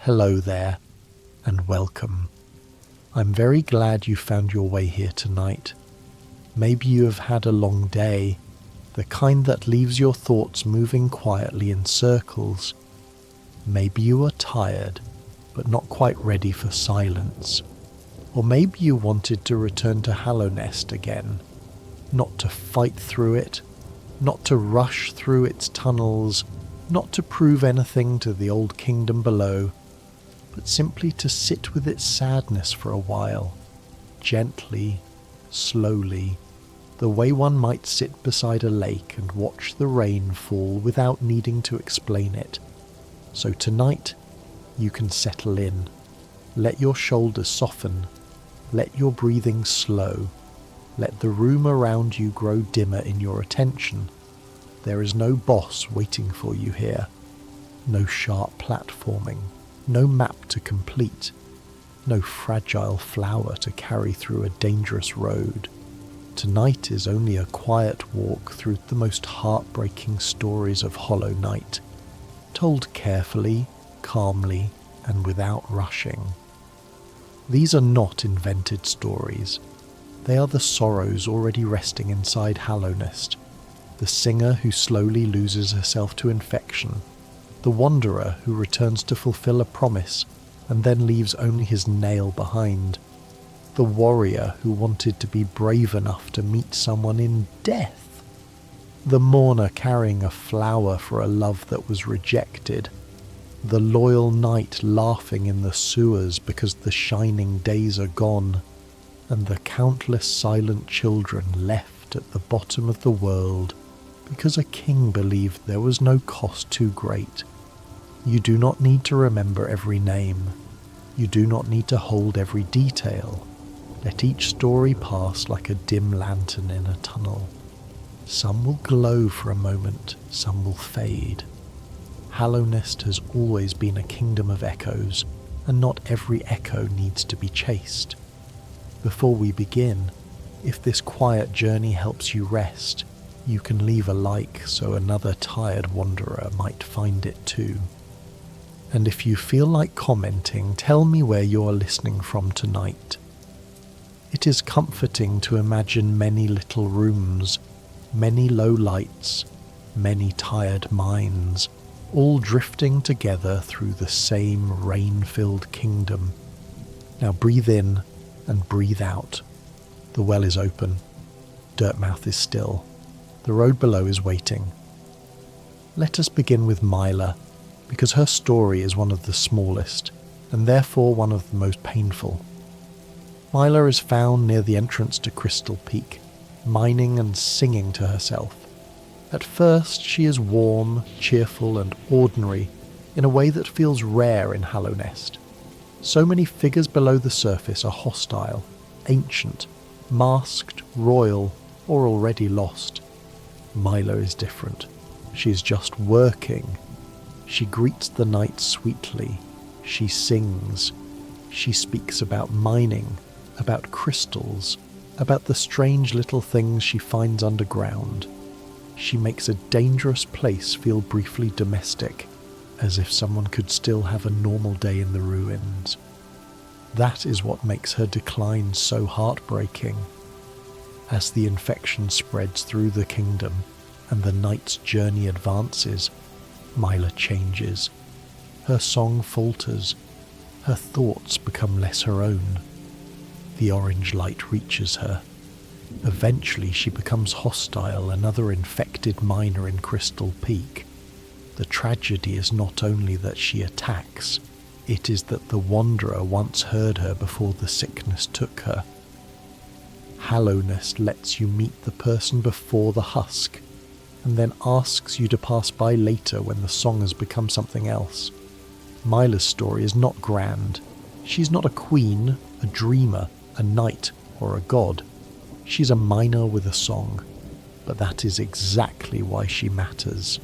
Hello there, and welcome. I'm very glad you found your way here tonight. Maybe you have had a long day, the kind that leaves your thoughts moving quietly in circles. Maybe you are tired, but not quite ready for silence. Or maybe you wanted to return to Hallownest again, not to fight through it, not to rush through its tunnels, not to prove anything to the old kingdom below, but simply to sit with its sadness for a while, gently, slowly, the way one might sit beside a lake and watch the rain fall without needing to explain it. So tonight, you can settle in. Let your shoulders soften. Let your breathing slow. Let the room around you grow dimmer in your attention. There is no boss waiting for you here. No sharp platforming. No map to complete. No fragile flower to carry through a dangerous road. Tonight is only a quiet walk through the most heartbreaking stories of Hollow Knight, told carefully, calmly, and without rushing. These are not invented stories. They are the sorrows already resting inside Hallownest, the singer who slowly loses herself to infection, the wanderer who returns to fulfill a promise and then leaves only his nail behind, the warrior who wanted to be brave enough to meet someone in death, the mourner carrying a flower for a love that was rejected, the loyal knight laughing in the sewers because the shining days are gone, and the countless silent children left at the bottom of the world because a king believed there was no cost too great. You do not need to remember every name. You do not need to hold every detail. Let each story pass like a dim lantern in a tunnel. Some will glow for a moment, some will fade. Hallownest has always been a kingdom of echoes, and not every echo needs to be chased. Before we begin, if this quiet journey helps you rest, you can leave a like so another tired wanderer might find it too. And if you feel like commenting, tell me where you are listening from tonight. It is comforting to imagine many little rooms, many low lights, many tired minds, all drifting together through the same rain-filled kingdom. Now breathe in and breathe out. The well is open. Dirtmouth is still. The road below is waiting. Let us begin with Myla, because her story is one of the smallest, and therefore one of the most painful. Myla is found near the entrance to Crystal Peak, mining and singing to herself. At first she is warm, cheerful and ordinary in a way that feels rare in Hallownest. So many figures below the surface are hostile, ancient, masked, royal, or already lost. Myla is different. She is just working. She greets the night sweetly. She sings. She speaks about mining, about crystals, about the strange little things she finds underground. She makes a dangerous place feel briefly domestic, as if someone could still have a normal day in the ruins. That is what makes her decline so heartbreaking. As the infection spreads through the kingdom and the knight's journey advances, Myla changes. Her song falters. Her thoughts become less her own. The orange light reaches her. Eventually she becomes hostile, another infected miner in Crystal Peak. The tragedy is not only that she attacks, it is that the wanderer once heard her before the sickness took her. Hallownest lets you meet the person before the husk, and then asks you to pass by later when the song has become something else. Myla's story is not grand. She's not a queen, a dreamer, a knight, or a god. She's a miner with a song, but that is exactly why she matters.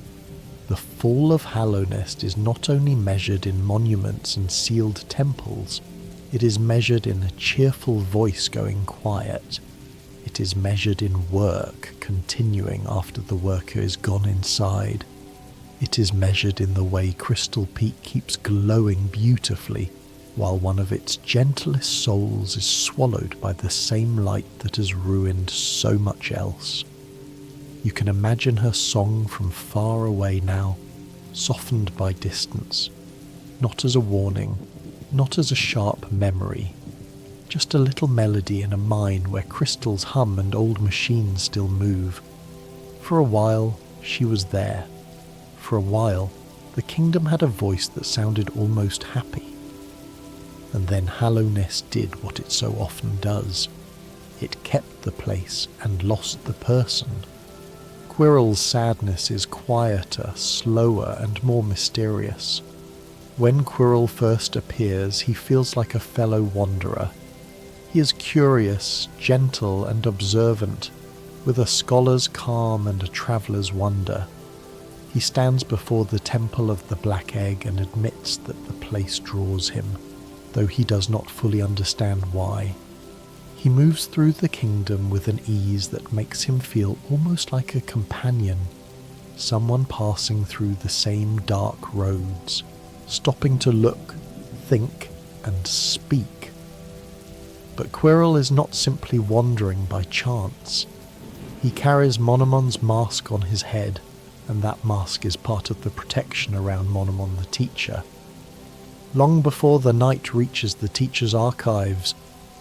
The fall of Hallownest is not only measured in monuments and sealed temples, it is measured in a cheerful voice going quiet. It is measured in work continuing after the worker is gone inside. It is measured in the way Crystal Peak keeps glowing beautifully, while one of its gentlest souls is swallowed by the same light that has ruined so much else. You can imagine her song from far away now, softened by distance, not as a warning, not as a sharp memory, just a little melody in a mine where crystals hum and old machines still move. For a while, she was there. For a while, the kingdom had a voice that sounded almost happy. And then Hallownest did what it so often does. It kept the place and lost the person. Quirrell's sadness is quieter, slower, and more mysterious. When Quirrell first appears, he feels like a fellow wanderer. He is curious, gentle, and observant, with a scholar's calm and a traveller's wonder. He stands before the temple of the Black Egg and admits that the place draws him, though he does not fully understand why. He moves through the kingdom with an ease that makes him feel almost like a companion, someone passing through the same dark roads, stopping to look, think, and speak. But Quirrell is not simply wandering by chance. He carries Monomon's mask on his head, and that mask is part of the protection around Monomon the teacher. Long before the night reaches the teacher's archives,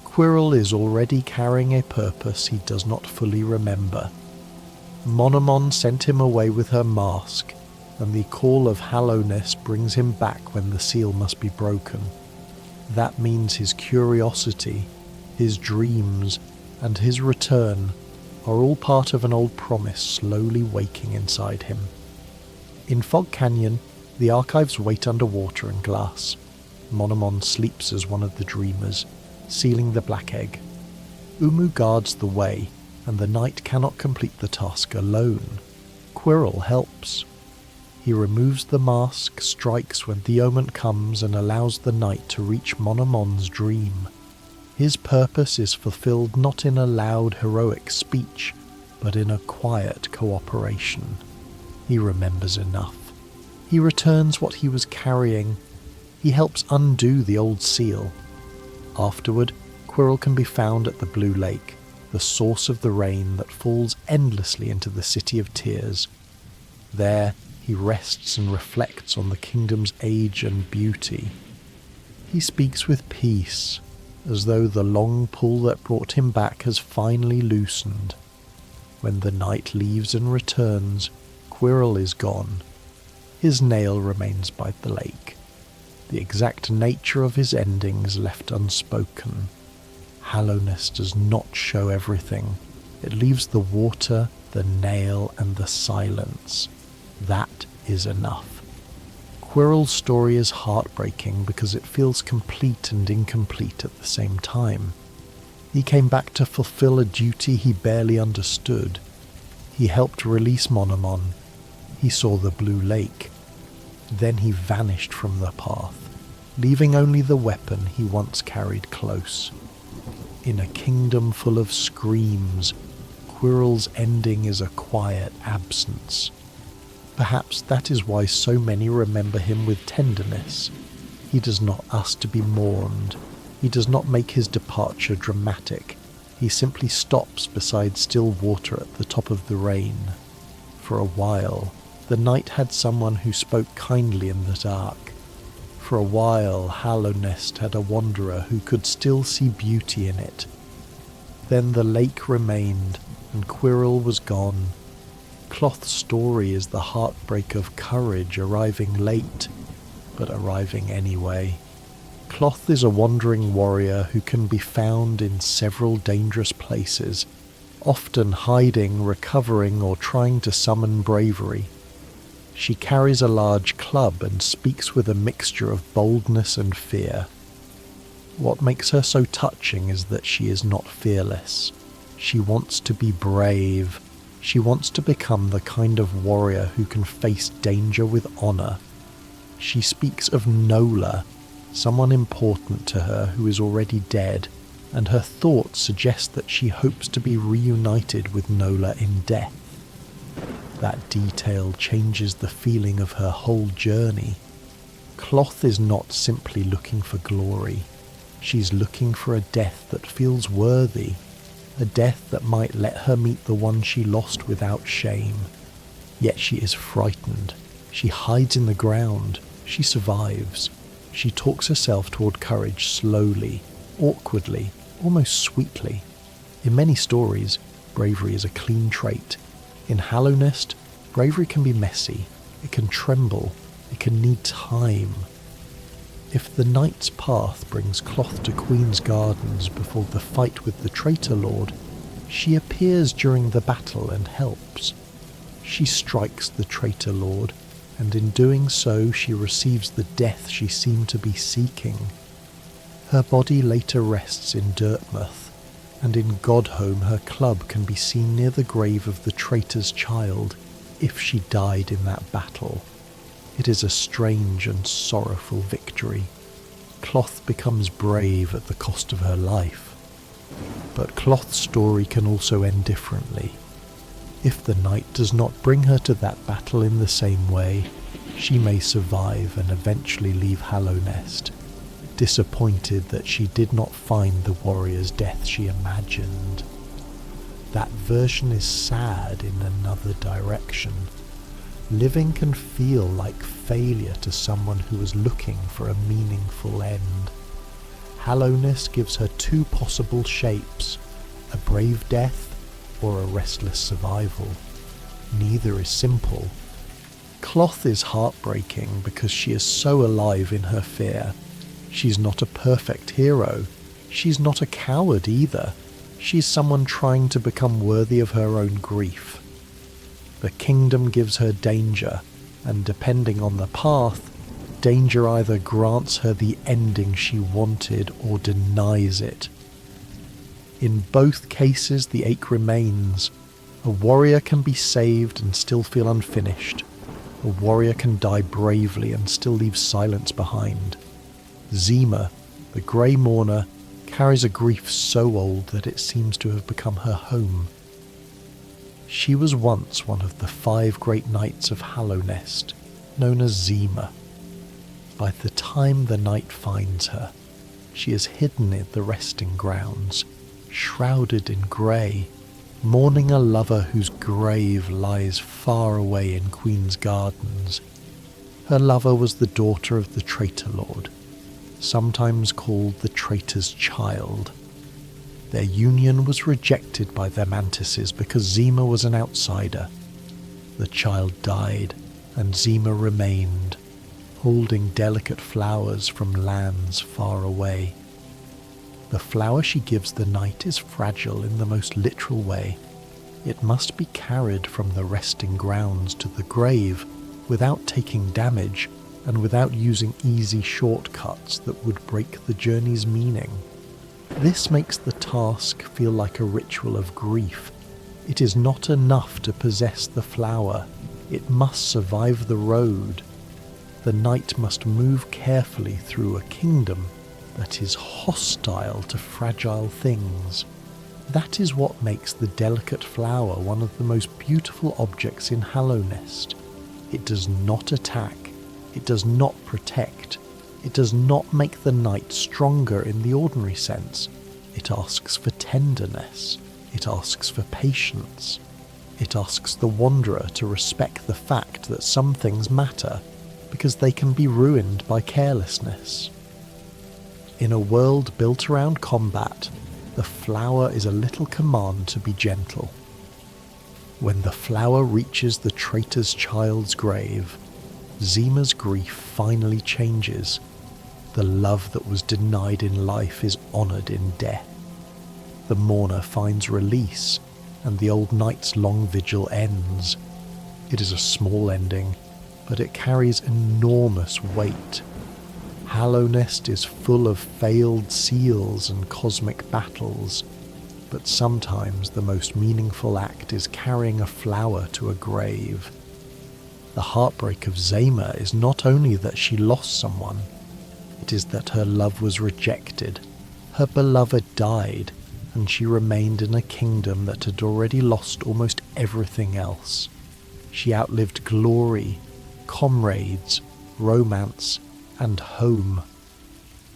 Quirrell is already carrying a purpose he does not fully remember. Monomon sent him away with her mask, and the call of Hallownest brings him back when the seal must be broken. That means his curiosity, his dreams, and his return are all part of an old promise slowly waking inside him. In Fog Canyon, the archives wait underwater and glass. Monomon sleeps as one of the dreamers, sealing the Black Egg. Umu guards the way, and the knight cannot complete the task alone. Quirrell helps. He removes the mask, strikes when the omen comes, and allows the knight to reach Monomon's dream. His purpose is fulfilled not in a loud, heroic speech, but in a quiet cooperation. He remembers enough. He returns what he was carrying. He helps undo the old seal. Afterward, Quirrell can be found at the Blue Lake, the source of the rain that falls endlessly into the City of Tears. There, he rests and reflects on the kingdom's age and beauty. He speaks with peace, as though the long pull that brought him back has finally loosened. When the knight leaves and returns, Quirrell is gone. His nail remains by the lake. The exact nature of his endings left unspoken. Hallownest does not show everything. It leaves the water, the nail, and the silence. That is enough. Quirrell's story is heartbreaking because it feels complete and incomplete at the same time. He came back to fulfill a duty he barely understood. He helped release Monomon. He saw the Blue Lake. Then he vanished from the path, leaving only the weapon he once carried close. In a kingdom full of screams, Quirrell's ending is a quiet absence. Perhaps that is why so many remember him with tenderness. He does not ask to be mourned. He does not make his departure dramatic. He simply stops beside still water at the top of the rain. For a while, the knight had someone who spoke kindly in the dark. For a while, Hallownest had a wanderer who could still see beauty in it. Then the lake remained, and Quirrell was gone. Cloth's story is the heartbreak of courage arriving late, but arriving anyway. Cloth is a wandering warrior who can be found in several dangerous places, often hiding, recovering, or trying to summon bravery. She carries a large club and speaks with a mixture of boldness and fear. What makes her so touching is that she is not fearless. She wants to be brave. She wants to become the kind of warrior who can face danger with honor. She speaks of Nola, someone important to her who is already dead, and her thoughts suggest that she hopes to be reunited with Nola in death. That detail changes the feeling of her whole journey. Cloth is not simply looking for glory. She's looking for a death that feels worthy, a death that might let her meet the one she lost without shame. Yet she is frightened. She hides in the ground. She survives. She talks herself toward courage slowly, awkwardly, almost sweetly. In many stories, bravery is a clean trait. In Hallow Nest, bravery can be messy. It can tremble. It can need time. If the knight's path brings Cloth to Queen's Gardens before the fight with the traitor lord, she appears during the battle and helps. She strikes the traitor lord, and in doing so she receives the death she seemed to be seeking. Her body later rests in Dirtmouth, and in Godhome her club can be seen near the grave of the traitor's child, if she died in that battle. It is a strange and sorrowful victory. Cloth becomes brave at the cost of her life. But Cloth's story can also end differently. If the knight does not bring her to that battle in the same way, she may survive and eventually leave Hallow Nest, disappointed that she did not find the warrior's death she imagined. That version is sad in another direction. Living can feel like failure to someone who is looking for a meaningful end. Hallow Nest gives her two possible shapes, a brave death or a restless survival. Neither is simple. Cloth is heartbreaking because she is so alive in her fear. She's not a perfect hero. She's not a coward either. She's someone trying to become worthy of her own grief. The kingdom gives her danger, and depending on the path, danger either grants her the ending she wanted or denies it. In both cases, the ache remains. A warrior can be saved and still feel unfinished. A warrior can die bravely and still leave silence behind. Zima, the grey mourner, carries a grief so old that it seems to have become her home. She was once one of the 5 great knights of Hallow Nest, known as Zima. By the time the knight finds her, she is hidden in the resting grounds, shrouded in grey, mourning a lover whose grave lies far away in Queen's Gardens. Her lover was the daughter of the traitor lord, sometimes called the traitor's child. Their union was rejected by their mantises because Zima was an outsider. The child died, and Zima remained, holding delicate flowers from lands far away. The flower she gives the knight is fragile in the most literal way. It must be carried from the resting grounds to the grave without taking damage and without using easy shortcuts that would break the journey's meaning. This makes the task feel like a ritual of grief. It is not enough to possess the flower. It must survive the road. The knight must move carefully through a kingdom that is hostile to fragile things. That is what makes the delicate flower one of the most beautiful objects in Hallow Nest. It does not attack. It does not protect. It does not make the knight stronger in the ordinary sense. It asks for tenderness. It asks for patience. It asks the wanderer to respect the fact that some things matter because they can be ruined by carelessness. In a world built around combat, the flower is a little command to be gentle. When the flower reaches the traitor's child's grave, Zima's grief finally changes. The love that was denied in life is honoured in death. The mourner finds release, and the old knight's long vigil ends. It is a small ending, but it carries enormous weight. Hallow Nest is full of failed seals and cosmic battles, but sometimes the most meaningful act is carrying a flower to a grave. The heartbreak of Zima is not only that she lost someone, it is that her love was rejected. Her beloved died, and she remained in a kingdom that had already lost almost everything else. She outlived glory, comrades, romance, and home.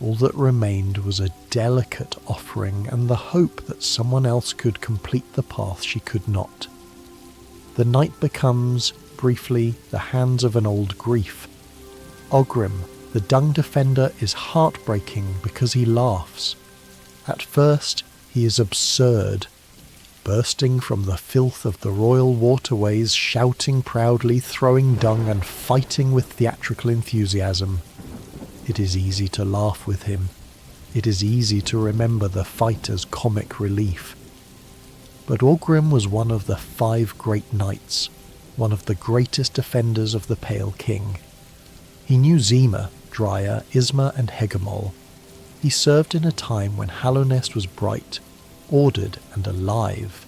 All that remained was a delicate offering and the hope that someone else could complete the path she could not. The night becomes, briefly, the hands of an old grief. Ogrim, the dung defender, is heartbreaking because he laughs. At first, he is absurd, bursting from the filth of the royal waterways, shouting proudly, throwing dung and fighting with theatrical enthusiasm. It is easy to laugh with him. It is easy to remember the fight as comic relief. But Ogrim was one of the 5 great knights, one of the greatest defenders of the Pale King. He knew Zima, Drya, Isma and Hegemol. He served in a time when Hallownest was bright, ordered and alive.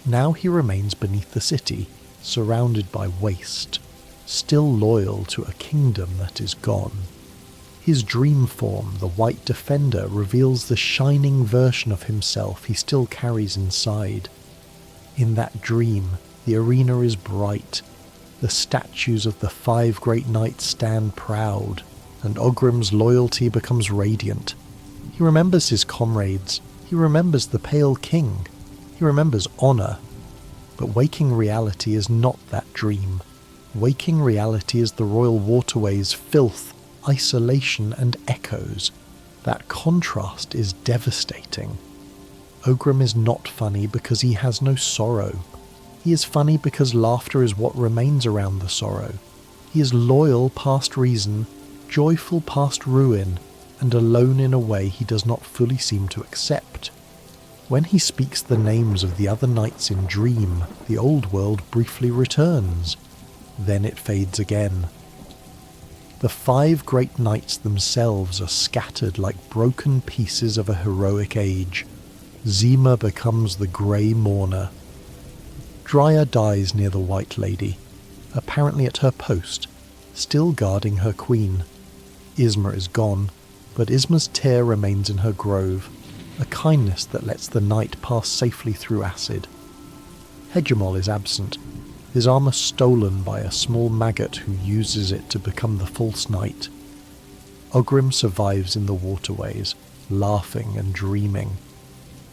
Now he remains beneath the city, surrounded by waste, still loyal to a kingdom that is gone. His dream form, the White Defender, reveals the shining version of himself he still carries inside. In that dream, the arena is bright. The statues of the 5 great knights stand proud, and Ogrim's loyalty becomes radiant. He remembers his comrades. He remembers the Pale King. He remembers honour. But waking reality is not that dream. Waking reality is the royal waterways, filth, isolation and echoes. That contrast is devastating. Ogrim is not funny because he has no sorrow. He is funny because laughter is what remains around the sorrow. He is loyal past reason, joyful past ruin, and alone in a way he does not fully seem to accept. When he speaks the names of the other knights in Dream, the old world briefly returns. Then it fades again. The 5 great knights themselves are scattered like broken pieces of a heroic age. Zima becomes the grey mourner. Drya dies near the White Lady, apparently at her post, still guarding her queen. Isma is gone, but Isma's tear remains in her grove, a kindness that lets the night pass safely through acid. Hegemol is absent, his armour stolen by a small maggot who uses it to become the false knight. Ogrim survives in the waterways, laughing and dreaming.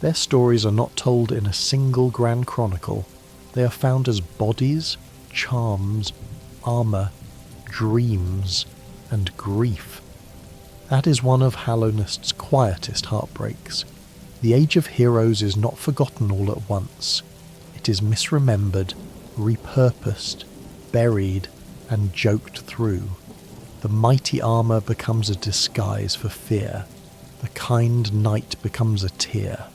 Their stories are not told in a single grand chronicle. They are found as bodies, charms, armour, dreams, and grief. That is one of Hallownest's quietest heartbreaks. The Age of Heroes is not forgotten all at once. It is misremembered, repurposed, buried, and joked through. The mighty armour becomes a disguise for fear. The kind knight becomes a tear.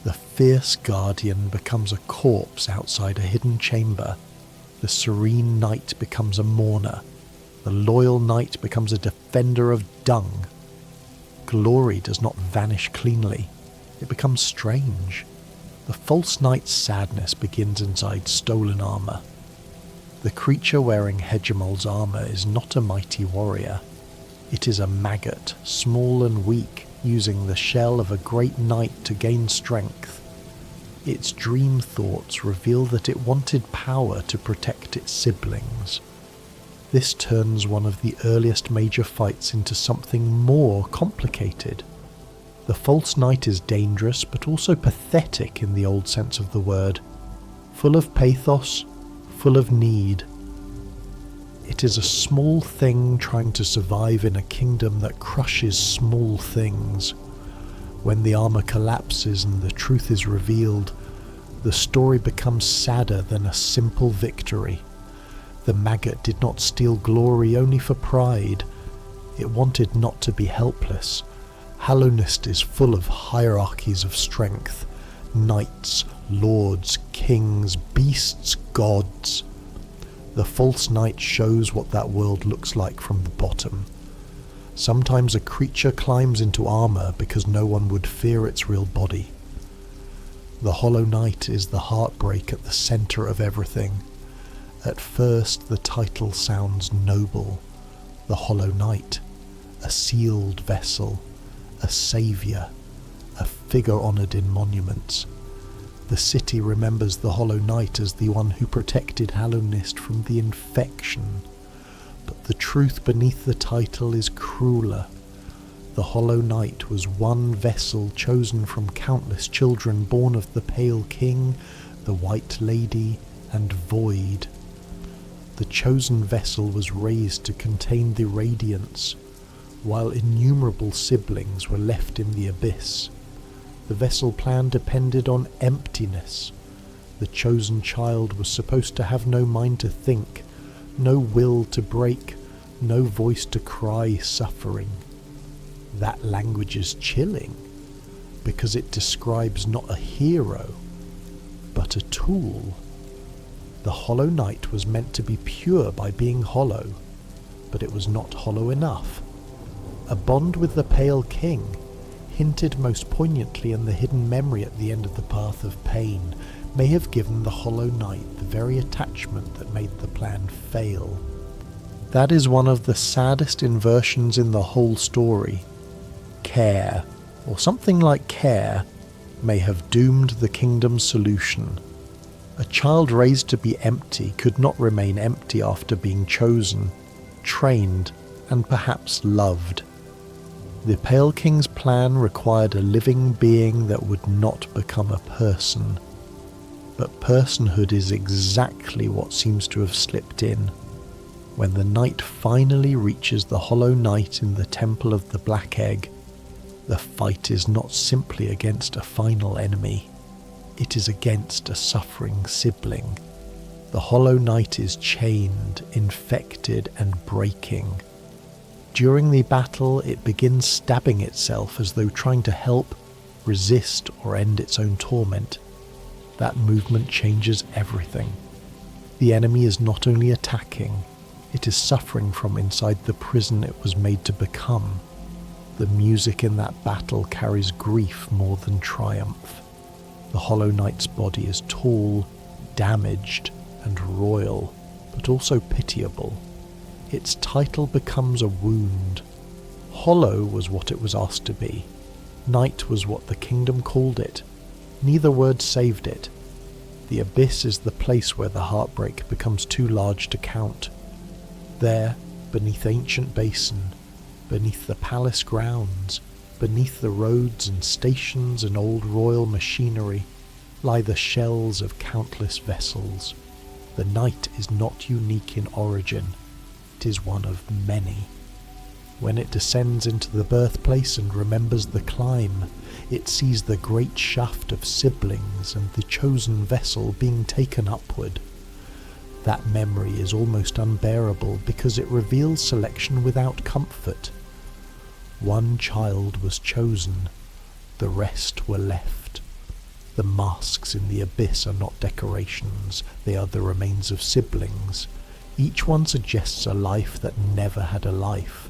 The fierce guardian becomes a corpse outside a hidden chamber. The serene knight becomes a mourner. The loyal knight becomes a defender of dung. Glory does not vanish cleanly. It becomes strange. The false knight's sadness begins inside stolen armour. The creature wearing Hegemol's armour is not a mighty warrior. It is a maggot, small and weak, using the shell of a great knight to gain strength. Its dream thoughts reveal that it wanted power to protect its siblings. This turns one of the earliest major fights into something more complicated. The false knight is dangerous but also pathetic in the old sense of the word, full of pathos, full of need. It is a small thing trying to survive in a kingdom that crushes small things. When the armour collapses and the truth is revealed, the story becomes sadder than a simple victory. The maggot did not steal glory only for pride. It wanted not to be helpless. Hallownest is full of hierarchies of strength. Knights, lords, kings, beasts, gods. The false knight shows what that world looks like from the bottom. Sometimes a creature climbs into armour because no one would fear its real body. The Hollow Knight is the heartbreak at the centre of everything. At first the title sounds noble. The Hollow Knight, a sealed vessel, a saviour, a figure honoured in monuments. The city remembers the Hollow Knight as the one who protected Hallownest from the infection. But the truth beneath the title is crueler. The Hollow Knight was one vessel chosen from countless children born of the Pale King, the White Lady, and Void. The chosen vessel was raised to contain the radiance, while innumerable siblings were left in the abyss. The vessel plan depended on emptiness. The chosen child was supposed to have no mind to think, no will to break, no voice to cry suffering. That language is chilling, because it describes not a hero, but a tool. The Hollow Knight was meant to be pure by being hollow, but it was not hollow enough. A bond with the Pale King, hinted most poignantly in the hidden memory at the end of the Path of Pain, may have given the Hollow Knight the very attachment that made the plan fail. That is one of the saddest inversions in the whole story. Care, or something like care, may have doomed the kingdom's solution. A child raised to be empty could not remain empty after being chosen, trained, and perhaps loved. The Pale King's plan required a living being that would not become a person. But personhood is exactly what seems to have slipped in. When the knight finally reaches the Hollow Knight in the Temple of the Black Egg, the fight is not simply against a final enemy. It is against a suffering sibling. The Hollow Knight is chained, infected, and breaking. During the battle, it begins stabbing itself as though trying to help, resist, or end its own torment. That movement changes everything. The enemy is not only attacking, it is suffering from inside the prison it was made to become. The music in that battle carries grief more than triumph. The Hollow Knight's body is tall, damaged, and royal, but also pitiable. Its title becomes a wound. Hollow was what it was asked to be. Knight was what the kingdom called it. Neither word saved it. The abyss is the place where the heartbreak becomes too large to count. There, beneath ancient basin, beneath the palace grounds, beneath the roads and stations and old royal machinery, lie the shells of countless vessels. The night is not unique in origin. It is one of many. When it descends into the birthplace and remembers the climb, it sees the great shaft of siblings and the chosen vessel being taken upward. That memory is almost unbearable because it reveals selection without comfort. One child was chosen, the rest were left. The masks in the abyss are not decorations, they are the remains of siblings. Each one suggests a life that never had a life,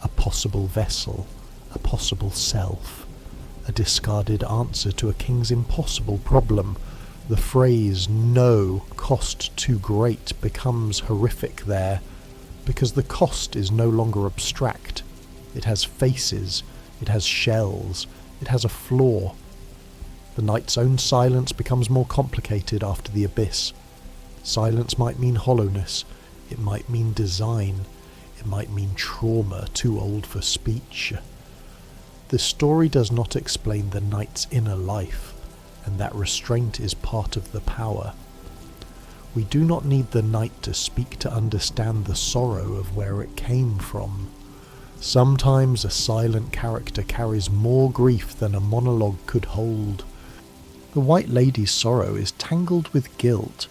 a possible vessel, a possible self, a discarded answer to a king's impossible problem. The phrase, "no, cost too great," becomes horrific there, because the cost is no longer abstract. It has faces, it has shells, it has a flaw. The knight's own silence becomes more complicated after the abyss. Silence might mean hollowness, it might mean design, it might mean trauma too old for speech. The story does not explain the knight's inner life, and that restraint is part of the power. We do not need the knight to speak to understand the sorrow of where it came from. Sometimes a silent character carries more grief than a monologue could hold. The White Lady's sorrow is tangled with guilt.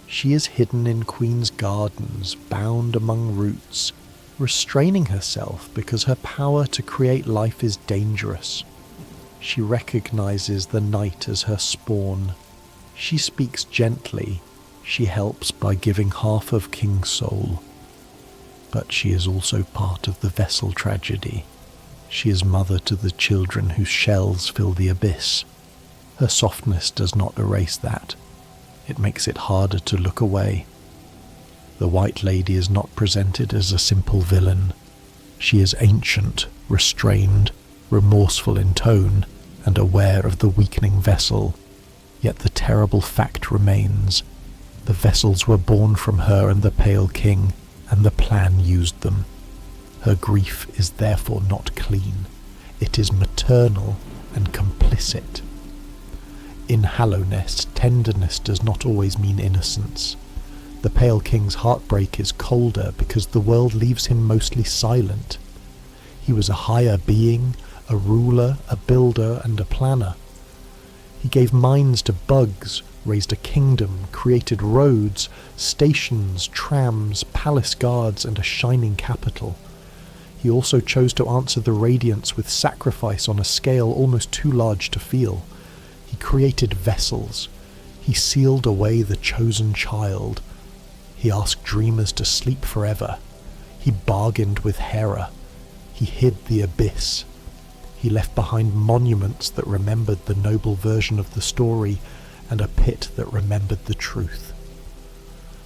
She is hidden in Queen's gardens, bound among roots, restraining herself because her power to create life is dangerous. She recognizes the night as her spawn. She speaks gently. She helps by giving half of King's soul. But she is also part of the vessel tragedy. She is mother to the children whose shells fill the abyss. Her softness does not erase that. It makes it harder to look away. The White Lady is not presented as a simple villain. She is ancient, restrained, remorseful in tone, and aware of the weakening vessel. Yet the terrible fact remains. The vessels were born from her and the Pale King, and the plan used them. Her grief is therefore not clean. It is maternal and complicit. In Hallownest, tenderness does not always mean innocence. The Pale King's heartbreak is colder because the world leaves him mostly silent. He was a higher being, a ruler, a builder, and a planner. He gave minds to bugs, raised a kingdom, created roads, stations, trams, palace guards, and a shining capital. He also chose to answer the radiance with sacrifice on a scale almost too large to feel. He created vessels. He sealed away the chosen child. He asked dreamers to sleep forever. He bargained with Hera. He hid the abyss. He left behind monuments that remembered the noble version of the story, and a pit that remembered the truth.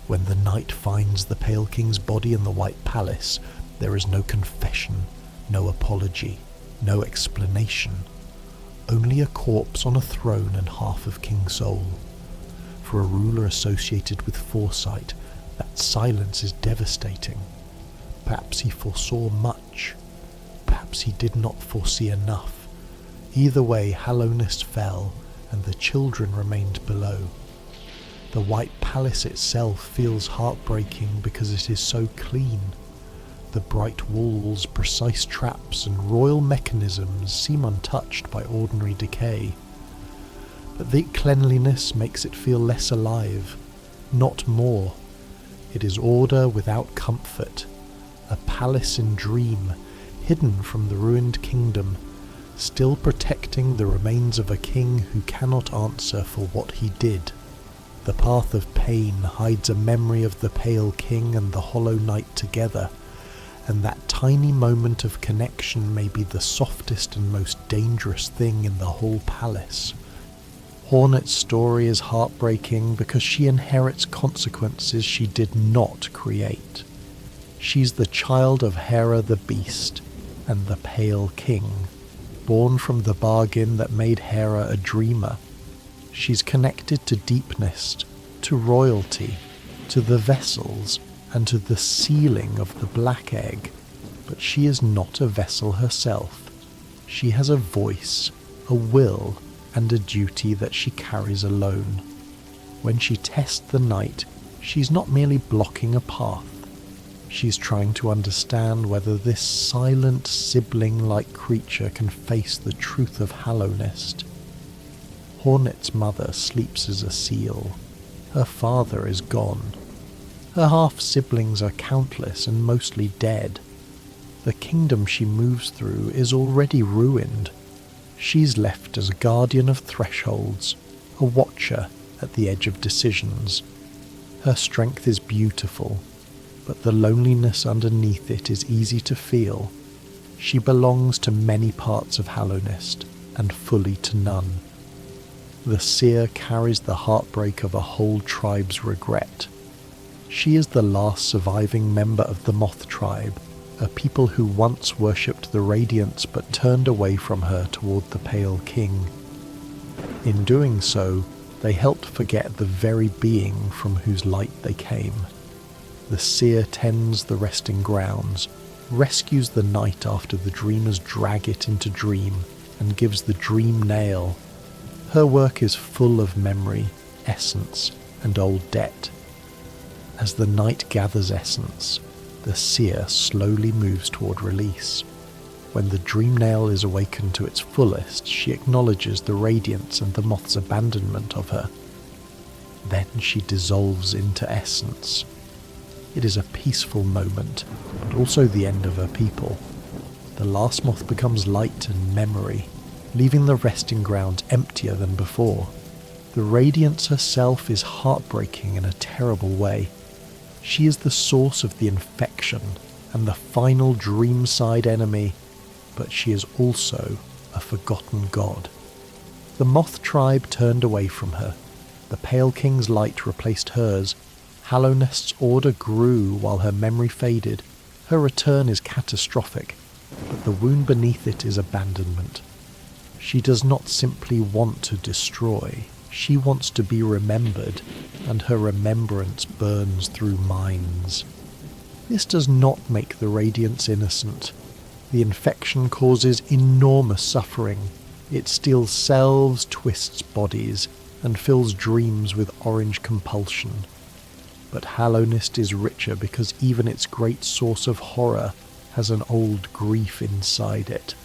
When the night finds the Pale King's body in the White Palace, there is no confession, no apology, no explanation. Only a corpse on a throne and half of King Soul. For a ruler associated with foresight, that silence is devastating. Perhaps he foresaw much. Perhaps he did not foresee enough. Either way, Hallownest fell, and the children remained below. The White Palace itself feels heartbreaking because it is so clean. The bright walls, precise traps, and royal mechanisms seem untouched by ordinary decay. But the cleanliness makes it feel less alive, not more. It is order without comfort, a palace in dream, hidden from the ruined kingdom, still protecting the remains of a king who cannot answer for what he did. The path of pain hides a memory of the Pale King and the Hollow Knight together, and that tiny moment of connection may be the softest and most dangerous thing in the whole palace. Hornet's story is heartbreaking because she inherits consequences she did not create. She's the child of Hera the Beast and the Pale King, born from the bargain that made Hera a dreamer. She's connected to deepness, to royalty, to the vessels, and to the sealing of the black egg, but she is not a vessel herself. She has a voice, a will, and a duty that she carries alone. When she tests the night, she's not merely blocking a path. She's trying to understand whether this silent, sibling-like creature can face the truth of Hallownest. Hornet's mother sleeps as a seal. Her father is gone. Her half-siblings are countless and mostly dead. The kingdom she moves through is already ruined. She's left as a guardian of thresholds, a watcher at the edge of decisions. Her strength is beautiful, but the loneliness underneath it is easy to feel. She belongs to many parts of Hallownest, and fully to none. The seer carries the heartbreak of a whole tribe's regret. She is the last surviving member of the Moth tribe, a people who once worshipped the Radiance but turned away from her toward the Pale King. In doing so, they helped forget the very being from whose light they came. The seer tends the resting grounds, rescues the night after the dreamers drag it into dream, and gives the dream nail. Her work is full of memory, essence, and old debt. As the night gathers essence, the seer slowly moves toward release. When the dream nail is awakened to its fullest, she acknowledges the radiance and the moth's abandonment of her. Then she dissolves into essence. It is a peaceful moment, and also the end of her people. The last moth becomes light and memory, leaving the resting ground emptier than before. The radiance herself is heartbreaking in a terrible way. She is the source of the infection and the final dream-side enemy, but she is also a forgotten god. The Moth tribe turned away from her. The Pale King's light replaced hers. Hallownest's order grew while her memory faded. Her return is catastrophic, but the wound beneath it is abandonment. She does not simply want to destroy, She wants to be remembered, and her remembrance burns through minds. This does not make the radiance innocent. The infection causes enormous suffering. It steals cells, twists bodies, and fills dreams with orange compulsion. But Hallownest is richer because even its great source of horror has an old grief inside it.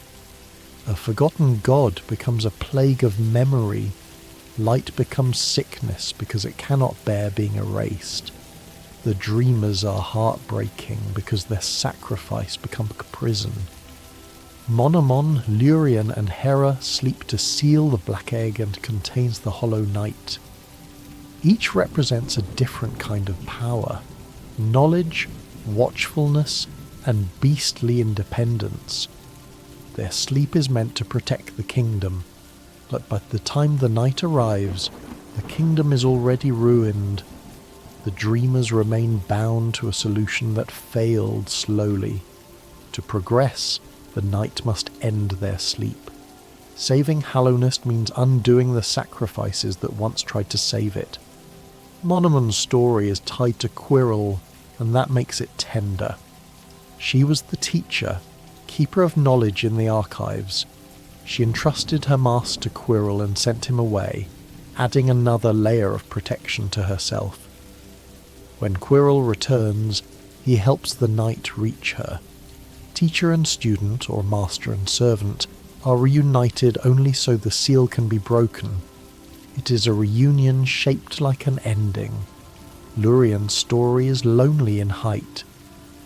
A forgotten god becomes a plague of memory. Light becomes sickness because it cannot bear being erased. The dreamers are heartbreaking because their sacrifice becomes a prison. Monomon, Lurien and Hera sleep to seal the black egg and contains the hollow night. Each represents a different kind of power: knowledge, watchfulness, and beastly independence. Their sleep is meant to protect the kingdom, but by the time the night arrives, the kingdom is already ruined. The dreamers remain bound to a solution that failed slowly. To progress, the night must end their sleep. Saving Hallownest means undoing the sacrifices that once tried to save it. Monomon's story is tied to Quirrell, and that makes it tender. She was the teacher, keeper of knowledge in the archives. She entrusted her master to Quirrell and sent him away, adding another layer of protection to herself. When Quirrell returns, he helps the knight reach her. Teacher and student, or master and servant, are reunited only so the seal can be broken. It is a reunion shaped like an ending. Lurien's story is lonely in height.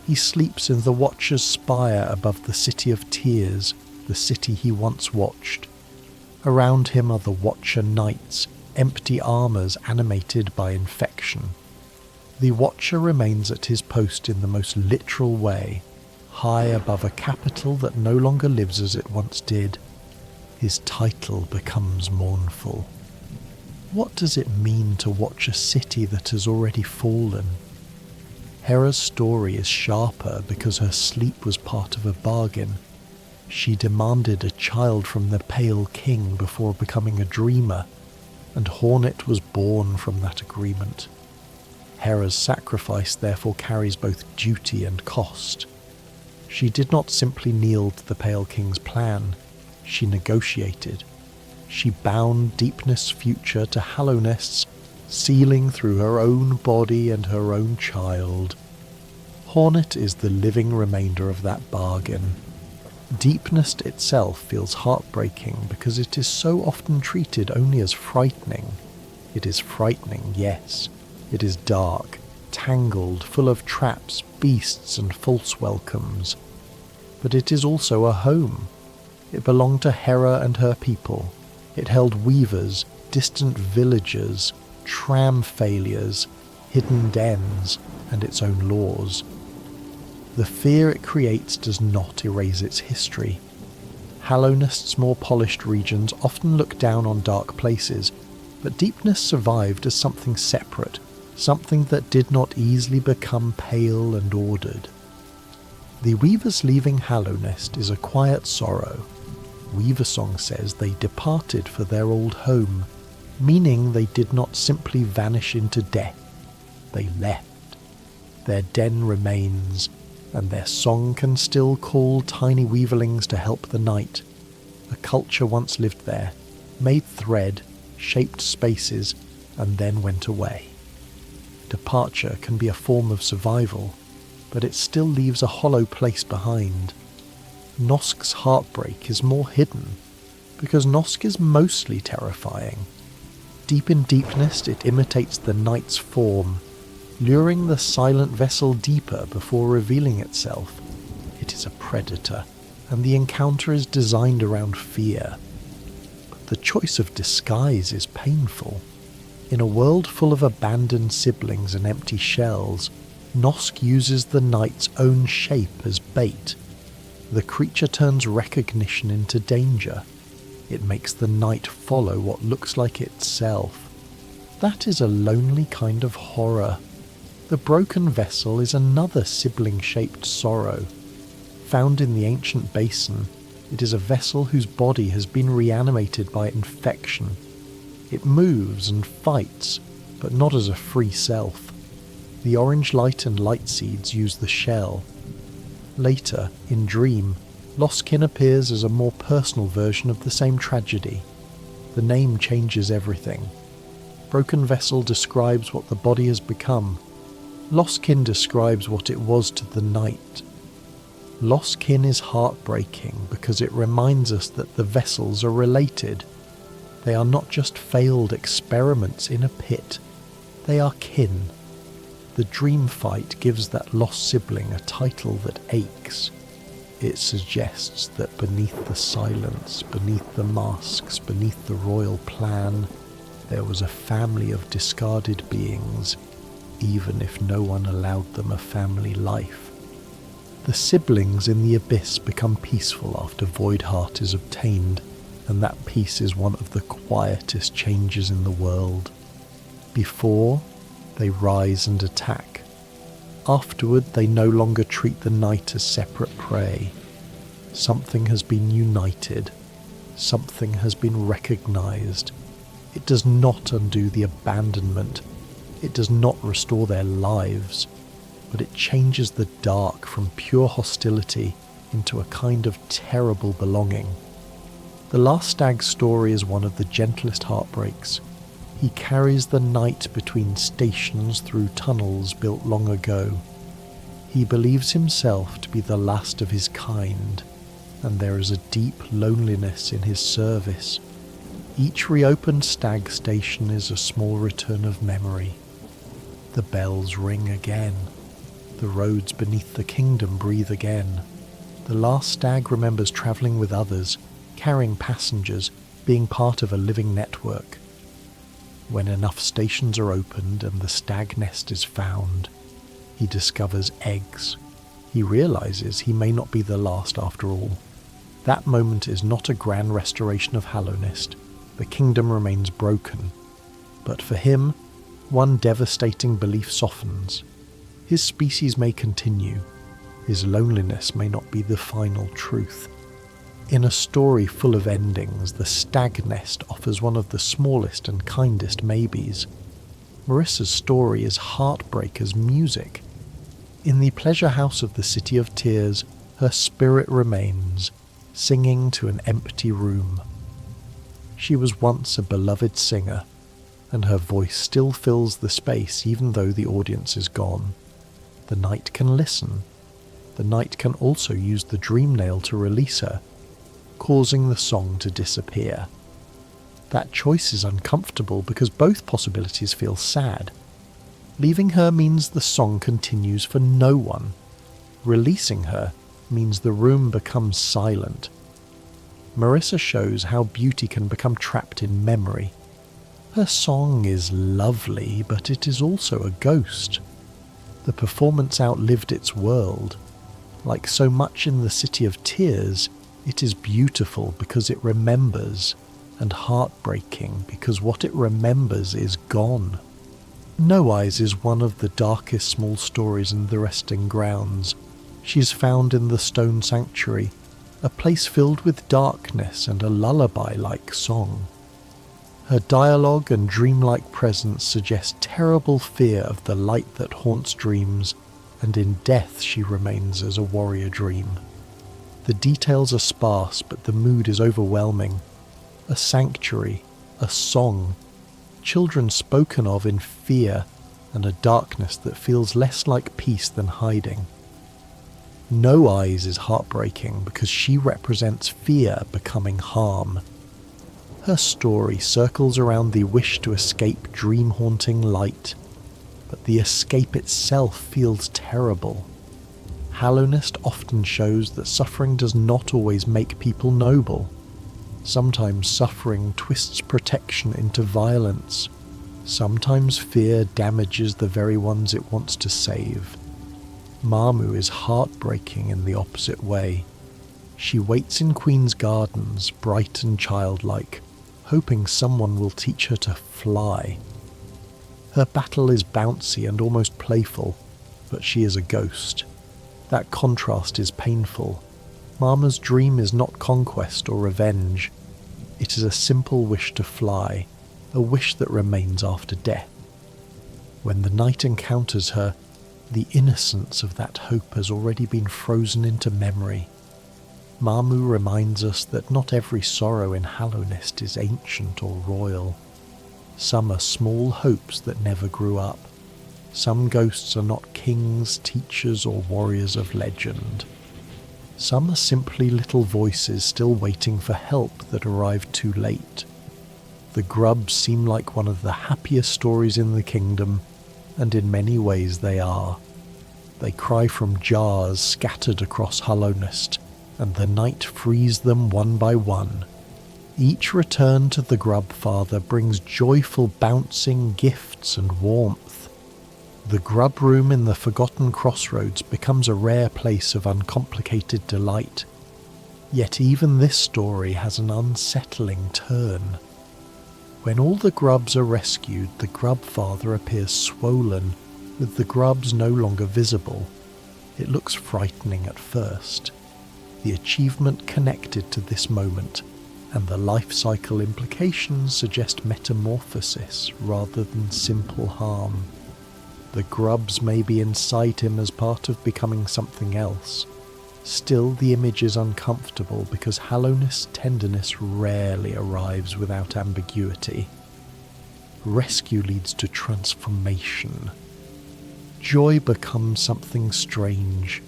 He sleeps in the Watcher's spire above the City of Tears, the city he once watched. Around him are the Watcher knights, empty armours animated by infection. The Watcher remains at his post in the most literal way, high above a capital that no longer lives as it once did. His title becomes mournful. What does it mean to watch a city that has already fallen? Hera's story is sharper because her sleep was part of a bargain. She demanded a child from the Pale King before becoming a dreamer, and Hornet was born from that agreement. Hera's sacrifice therefore carries both duty and cost. She did not simply kneel to the Pale King's plan, she negotiated. She bound Deepness' future to Hallownest's, sealing through her own body and her own child. Hornet is the living remainder of that bargain. Deepness itself feels heartbreaking because it is so often treated only as frightening. It is frightening, yes. It is dark, tangled, full of traps, beasts, and false welcomes. But it is also a home. It belonged to Hera and her people. It held weavers, distant villagers, tram failures, hidden dens, and its own laws. The fear it creates does not erase its history. Hallownest's more polished regions often look down on dark places, but Deepness survived as something separate, something that did not easily become pale and ordered. The weavers leaving Hallownest is a quiet sorrow. Weaversong says they departed for their old home, meaning they did not simply vanish into death. They left. Their den remains, and their song can still call tiny weaverlings to help the night. A culture once lived there, made thread, shaped spaces, and then went away. Departure can be a form of survival, but it still leaves a hollow place behind. Nosk's heartbreak is more hidden, because Nosk is mostly terrifying. Deep in Deepness it imitates the night's form, luring the silent vessel deeper before revealing itself. It is a predator, and the encounter is designed around fear. But the choice of disguise is painful. In a world full of abandoned siblings and empty shells, Nosk uses the night's own shape as bait. The creature turns recognition into danger. It makes the night follow what looks like itself. That is a lonely kind of horror. The broken vessel is another sibling-shaped sorrow. Found in the ancient basin, it is a vessel whose body has been reanimated by infection. It moves and fights, but not as a free self. The orange light and light seeds use the shell. Later, in Dream, Lost Kin appears as a more personal version of the same tragedy. The name changes everything. Broken Vessel describes what the body has become. Lost Kin describes what it was to the night. Lost Kin is heartbreaking because it reminds us that the vessels are related. They are not just failed experiments in a pit. They are kin. The dream fight gives that lost sibling a title that aches. It suggests that beneath the silence, beneath the masks, beneath the royal plan, there was a family of discarded beings, even if no one allowed them a family life. The siblings in the abyss become peaceful after Voidheart is obtained, and that peace is one of the quietest changes in the world. Before, they rise and attack. Afterward, they no longer treat the night as separate prey. Something has been united. Something has been recognized. It does not undo the abandonment. It does not restore their lives, but it changes the dark from pure hostility into a kind of terrible belonging. The Last Stag's story is one of the gentlest heartbreaks. He carries the night between stations through tunnels built long ago. He believes himself to be the last of his kind, and there is a deep loneliness in his service. Each reopened stag station is a small return of memory. The bells ring again. The roads beneath the kingdom breathe again. The last stag remembers travelling with others, carrying passengers, being part of a living network. When enough stations are opened and the stag nest is found, he discovers eggs. He realizes he may not be the last after all. That moment is not a grand restoration of Hallownest. The kingdom remains broken. But for him, one devastating belief softens. His species may continue. His loneliness may not be the final truth. In a story full of endings, the stag nest offers one of the smallest and kindest maybes. Marissa's story is heartbreak as music. In the pleasure house of the City of Tears, her spirit remains, singing to an empty room. She was once a beloved singer, and her voice still fills the space even though the audience is gone. The night can listen. The night can also use the dream nail to release her, causing the song to disappear. That choice is uncomfortable because both possibilities feel sad. Leaving her means the song continues for no one. Releasing her means the room becomes silent. Marissa shows how beauty can become trapped in memory. Her song is lovely, but it is also a ghost. The performance outlived its world. Like so much in the City of Tears, it is beautiful because it remembers, and heartbreaking because what it remembers is gone. No Eyes is one of the darkest small stories in the Resting Grounds. She is found in the Stone Sanctuary, a place filled with darkness and a lullaby-like song. Her dialogue and dreamlike presence suggest terrible fear of the light that haunts dreams, and in death she remains as a warrior dream. The details are sparse, but the mood is overwhelming. A sanctuary, a song, children spoken of in fear, and a darkness that feels less like peace than hiding. No Eyes is heartbreaking because she represents fear becoming harm. Her story circles around the wish to escape dream-haunting light, but the escape itself feels terrible. Hallownest often shows that suffering does not always make people noble. Sometimes suffering twists protection into violence. Sometimes fear damages the very ones it wants to save. Mamu is heartbreaking in the opposite way. She waits in Queen's Gardens, bright and childlike, hoping someone will teach her to fly. Her battle is bouncy and almost playful, but she is a ghost. That contrast is painful. Mama's dream is not conquest or revenge. It is a simple wish to fly. a wish that remains after death. When the knight encounters her, the innocence of that hope has already been frozen into memory. Mamu reminds us that not every sorrow in Hallownest is ancient or royal. Some are small hopes that never grew up. Some ghosts are not kings, teachers, or warriors of legend. Some are simply little voices still waiting for help that arrived too late. The grubs seem like one of the happiest stories in the kingdom, and in many ways they are. They cry from jars scattered across Hallownest, and the night frees them one by one. Each return to the Grub Father brings joyful bouncing gifts and warmth. The grub room in the Forgotten Crossroads becomes a rare place of uncomplicated delight. Yet even this story has an unsettling turn. When all the grubs are rescued, the Grub Father appears swollen, with the grubs no longer visible. It looks frightening at first. The achievement connected to this moment and the life cycle implications suggest metamorphosis rather than simple harm. The grubs may be inside him as part of becoming something else. Still, the image is uncomfortable because Hallownest tenderness rarely arrives without ambiguity. Rescue leads to transformation. Joy becomes something strange.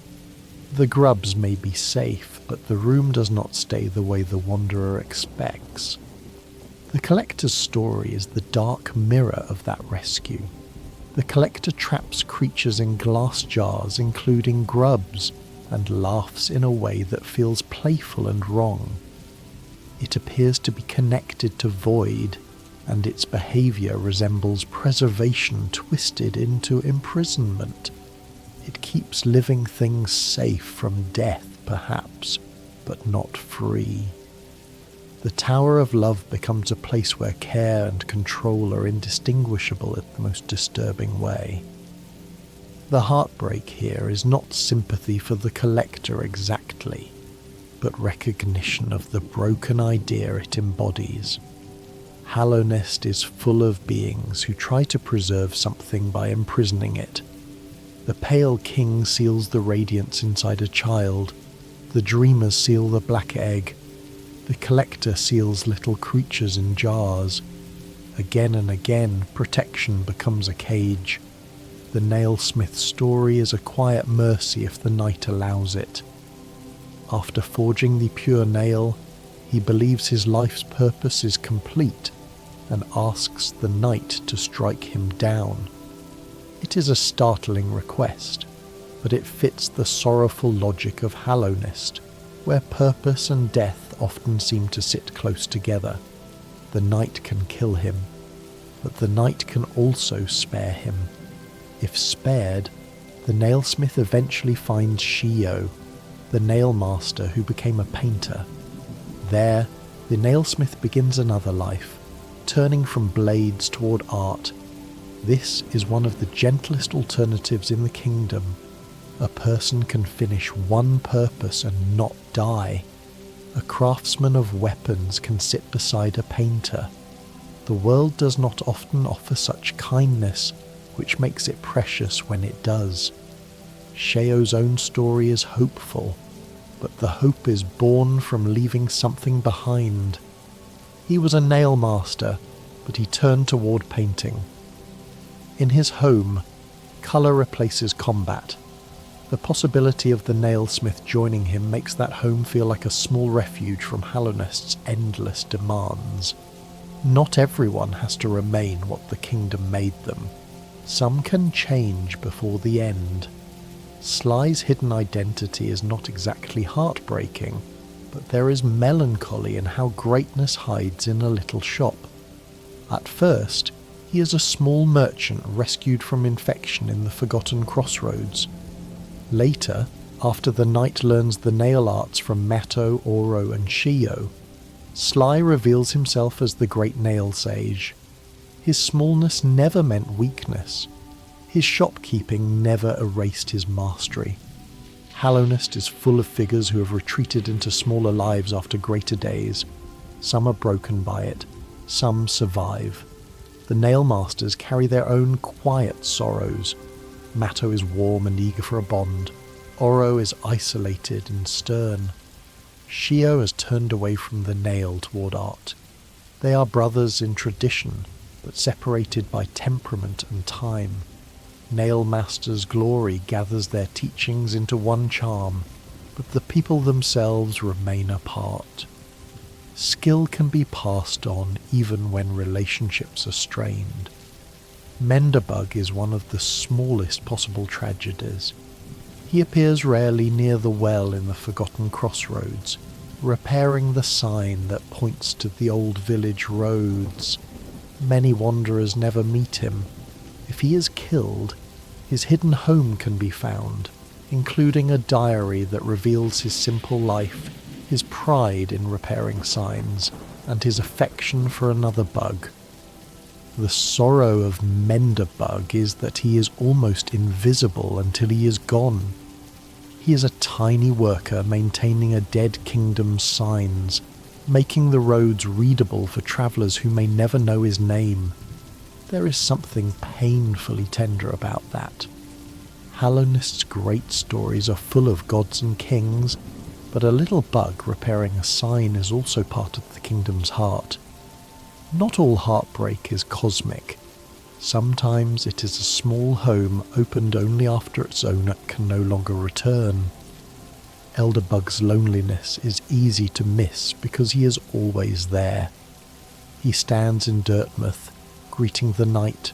The grubs may be safe, but the room does not stay the way the wanderer expects. The collector's story is the dark mirror of that rescue. The collector traps creatures in glass jars, including grubs, and laughs in a way that feels playful and wrong. It appears to be connected to void, and its behaviour resembles preservation twisted into imprisonment. It keeps living things safe from death, perhaps, but not free. The Tower of Love becomes a place where care and control are indistinguishable in the most disturbing way. The heartbreak here is not sympathy for the collector exactly, but recognition of the broken idea it embodies. Hallownest is full of beings who try to preserve something by imprisoning it. The Pale King seals the radiance inside a child. The dreamers seal the black egg. The collector seals little creatures in jars. Again and again, protection becomes a cage. The nailsmith's story is a quiet mercy if the knight allows it. After forging the pure nail, he believes his life's purpose is complete and asks the knight to strike him down. It is a startling request, but it fits the sorrowful logic of Hallownest, where purpose and death often seem to sit close together. The knight can kill him, but the knight can also spare him. If spared, the nailsmith eventually finds Shio, the nailmaster who became a painter. There, the nailsmith begins another life, turning from blades toward art. This is one of the gentlest alternatives in the kingdom. A person can finish one purpose and not die. A craftsman of weapons can sit beside a painter. The world does not often offer such kindness, which makes it precious when it does. Sheo's own story is hopeful, but the hope is born from leaving something behind. He was a nail master, but he turned toward painting. In his home, colour replaces combat. The possibility of the nailsmith joining him makes that home feel like a small refuge from Hallownest's endless demands. Not everyone has to remain what the kingdom made them. Some can change before the end. Sly's hidden identity is not exactly heartbreaking, but there is melancholy in how greatness hides in a little shop. At first, he is a small merchant rescued from infection in the Forgotten Crossroads. Later, after the knight learns the nail arts from Matto, Oro and Shio, Sly reveals himself as the great nail sage. His smallness never meant weakness. His shopkeeping never erased his mastery. Hallownest is full of figures who have retreated into smaller lives after greater days. Some are broken by it, some survive. The nail masters carry their own quiet sorrows. Matto is warm and eager for a bond. Oro is isolated and stern. Shio has turned away from the nail toward art. They are brothers in tradition, but separated by temperament and time. Nail Master's glory gathers their teachings into one charm, but the people themselves remain apart. Skill can be passed on even when relationships are strained. Menderbug is one of the smallest possible tragedies. He appears rarely near the well in the forgotten crossroads, repairing the sign that points to the old village roads. Many wanderers never meet him. If he is killed, his hidden home can be found, including a diary that reveals his simple life, his pride in repairing signs, and his affection for another bug. The sorrow of Menderbug is that he is almost invisible until he is gone. He is a tiny worker maintaining a dead kingdom's signs, making the roads readable for travellers who may never know his name. There is something painfully tender about that. Hallownest's great stories are full of gods and kings, but a little bug repairing a sign is also part of the kingdom's heart. Not all heartbreak is cosmic. Sometimes it is a small home opened only after its owner can no longer return. Elderbug's loneliness is easy to miss because he is always there. He stands in Dirtmouth, greeting the night,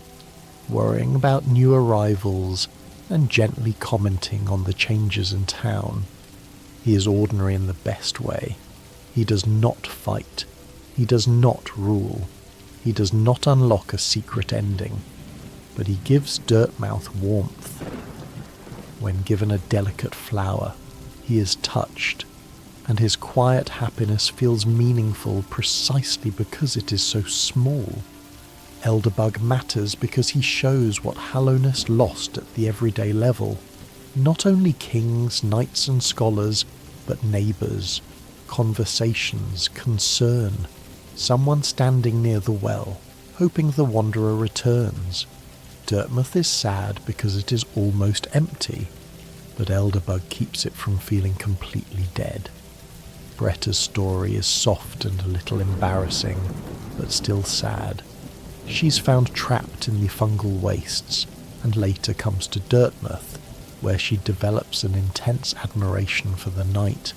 worrying about new arrivals, and gently commenting on the changes in town. He is ordinary in the best way. He does not fight. He does not rule. He does not unlock a secret ending, but he gives Dirtmouth warmth. When given a delicate flower, he is touched, and his quiet happiness feels meaningful precisely because it is so small. Elderbug matters because he shows what Hallownest lost at the everyday level. Not only kings, knights and scholars, but neighbours, conversations, concern. Someone standing near the well, hoping the wanderer returns. Dirtmouth is sad because it is almost empty, but Elderbug keeps it from feeling completely dead. Bretta's story is soft and a little embarrassing, but still sad. She's found trapped in the fungal wastes, and later comes to Dirtmouth, where she develops an intense admiration for the knight.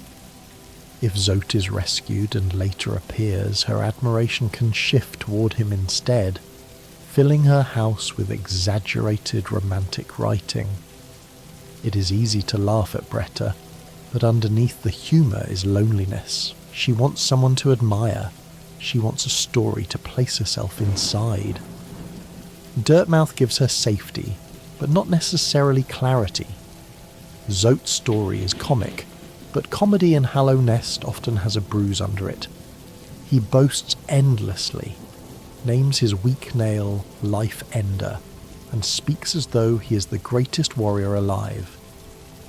If Zote is rescued and later appears, her admiration can shift toward him instead, filling her house with exaggerated romantic writing. It is easy to laugh at Bretta, but underneath the humour is loneliness. She wants someone to admire. She wants a story to place herself inside. Dirtmouth gives her safety, but not necessarily clarity. Zote's story is comic, but comedy in Hallownest often has a bruise under it. He boasts endlessly, names his weak nail Life Ender, and speaks as though he is the greatest warrior alive.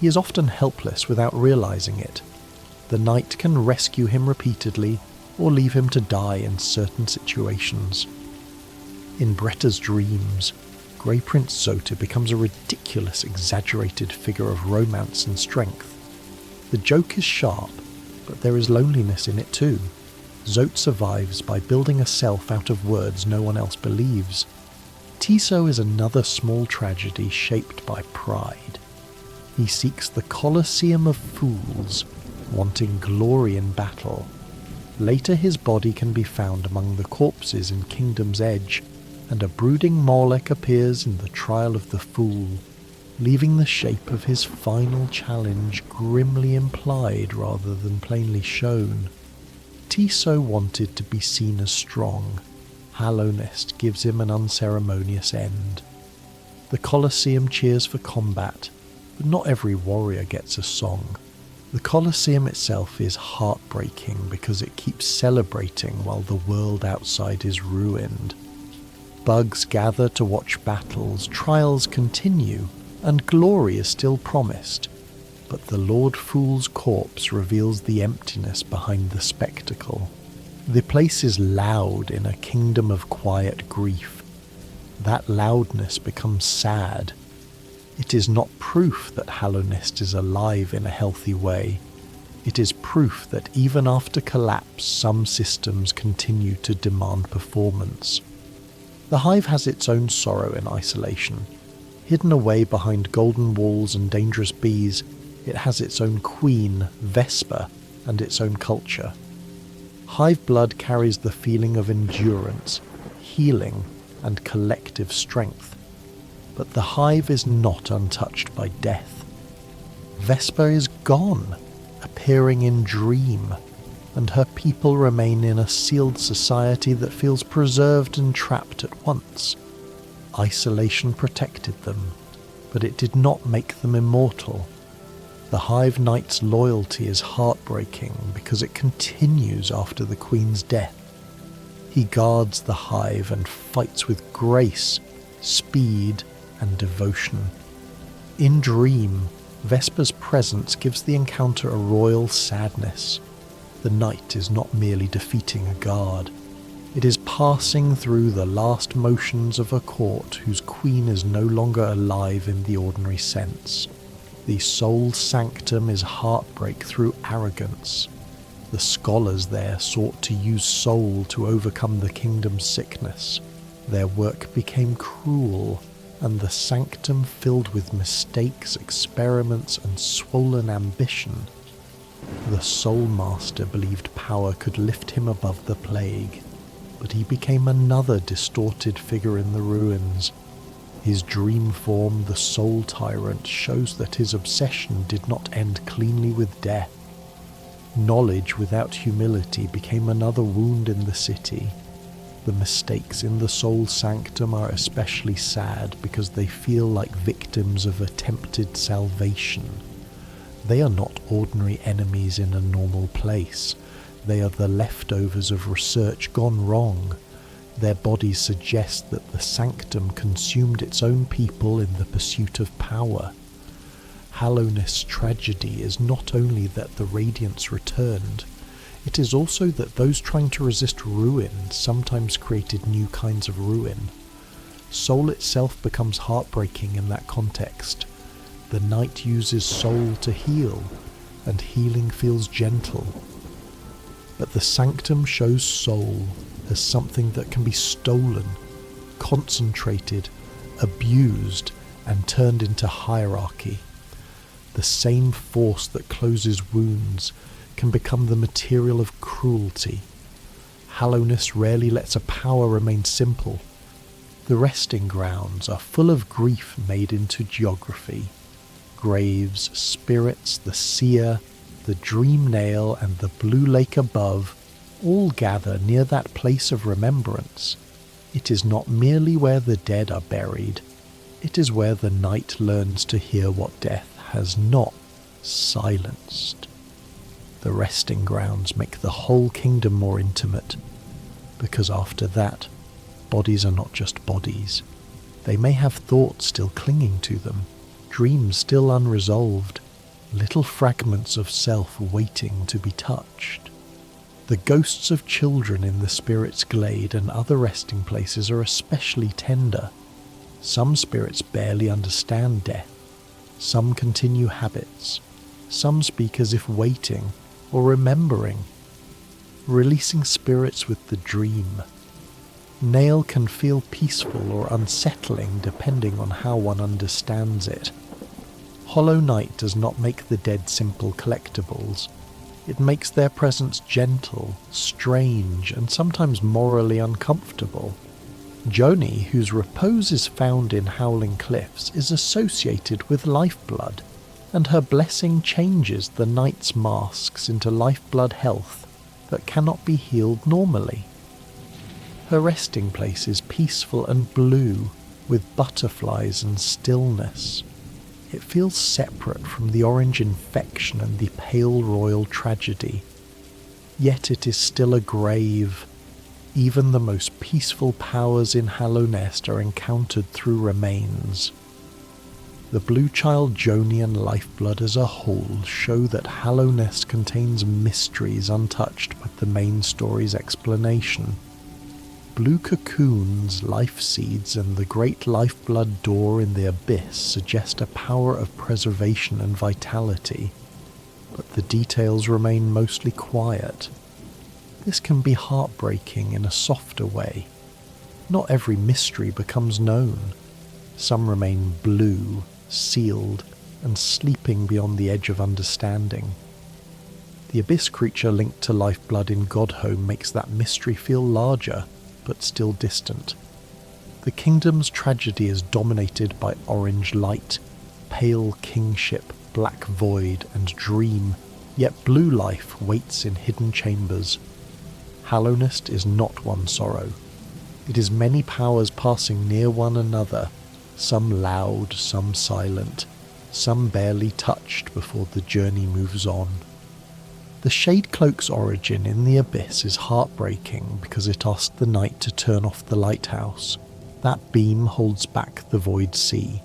He is often helpless without realizing it. The knight can rescue him repeatedly, or leave him to die in certain situations. In Bretta's dreams, Grey Prince Zote becomes a ridiculous, exaggerated figure of romance and strength. The joke is sharp, but there is loneliness in it too. Zote survives by building a self out of words no one else believes. Tiso is another small tragedy shaped by pride. He seeks the Colosseum of Fools, wanting glory in battle. Later his body can be found among the corpses in Kingdom's Edge, and a brooding Molech appears in the trial of the Fool, leaving the shape of his final challenge grimly implied rather than plainly shown. Tiso wanted to be seen as strong. Hallownest gives him an unceremonious end. The Colosseum cheers for combat, but not every warrior gets a song. The Colosseum itself is heartbreaking because it keeps celebrating while the world outside is ruined. Bugs gather to watch battles, trials continue, and glory is still promised, but the Lord Fool's corpse reveals the emptiness behind the spectacle. The place is loud in a kingdom of quiet grief, that loudness becomes sad. It is not proof that Hallownest is alive in a healthy way. It is proof that even after collapse, some systems continue to demand performance. The hive has its own sorrow in isolation. Hidden away behind golden walls and dangerous bees, it has its own queen, Vesper, and its own culture. Hive blood carries the feeling of endurance, healing, and collective strength. But the hive is not untouched by death. Vesper is gone, appearing in dream, and her people remain in a sealed society that feels preserved and trapped at once. Isolation protected them, but it did not make them immortal. The Hive Knight's loyalty is heartbreaking because it continues after the Queen's death. He guards the hive and fights with grace, speed, and devotion. In Dream, Vesper's presence gives the encounter a royal sadness. The knight is not merely defeating a guard. It is passing through the last motions of a court whose queen is no longer alive in the ordinary sense. The soul sanctum is heartbreak through arrogance. The scholars there sought to use soul to overcome the kingdom's sickness. Their work became cruel, and the sanctum filled with mistakes, experiments, and swollen ambition. The Soul Master believed power could lift him above the plague, but he became another distorted figure in the ruins. His dream form, the Soul Tyrant, shows that his obsession did not end cleanly with death. Knowledge without humility became another wound in the city. The mistakes in the Soul Sanctum are especially sad because they feel like victims of attempted salvation. They are not ordinary enemies in a normal place. They are the leftovers of research gone wrong. Their bodies suggest that the Sanctum consumed its own people in the pursuit of power. Hallownest's tragedy is not only that the Radiance returned, it is also that those trying to resist ruin sometimes created new kinds of ruin. Soul itself becomes heartbreaking in that context. The knight uses soul to heal, and healing feels gentle. But the Sanctum shows soul as something that can be stolen, concentrated, abused, and turned into hierarchy. The same force that closes wounds can become the material of cruelty. Hallownest rarely lets a power remain simple. The resting grounds are full of grief made into geography. Graves, spirits, the seer, the dream nail, and the blue lake above all gather near that place of remembrance. It is not merely where the dead are buried, it is where the night learns to hear what death has not silenced. The resting grounds make the whole kingdom more intimate, because after that, bodies are not just bodies. They may have thoughts still clinging to them, dreams still unresolved, little fragments of self waiting to be touched. The ghosts of children in the spirit's glade and other resting places are especially tender. Some spirits barely understand death. Some continue habits. Some speak as if waiting or remembering. Releasing spirits with the dream. Nail can feel peaceful or unsettling depending on how one understands it. Hollow Knight does not make the dead simple collectibles. It makes their presence gentle, strange, and sometimes morally uncomfortable. Joni, whose repose is found in Howling Cliffs, is associated with lifeblood, and her blessing changes the knight's masks into lifeblood health that cannot be healed normally. Her resting place is peaceful and blue, with butterflies and stillness. It feels separate from the orange infection and the pale royal tragedy. Yet it is still a grave. Even the most peaceful powers in Hallownest are encountered through remains. The Blue Child Jonian lifeblood as a whole show that Hallownest contains mysteries untouched by the main story's explanation. blue cocoons, life seeds, and the great lifeblood door in the abyss suggest a power of preservation and vitality, but the details remain mostly quiet. This can be heartbreaking in a softer way. Not every mystery becomes known. Some remain blue, sealed, and sleeping beyond the edge of understanding. The abyss creature linked to lifeblood in Godhome makes that mystery feel larger, but still distant. The kingdom's tragedy is dominated by orange light, pale kingship, black void, and dream, yet blue life waits in hidden chambers. Hallownest is not one sorrow. It is many powers passing near one another, some loud, some silent, some barely touched before the journey moves on. The Shadecloak's origin in the abyss is heartbreaking because it asked the knight to turn off the lighthouse. That beam holds back the void sea.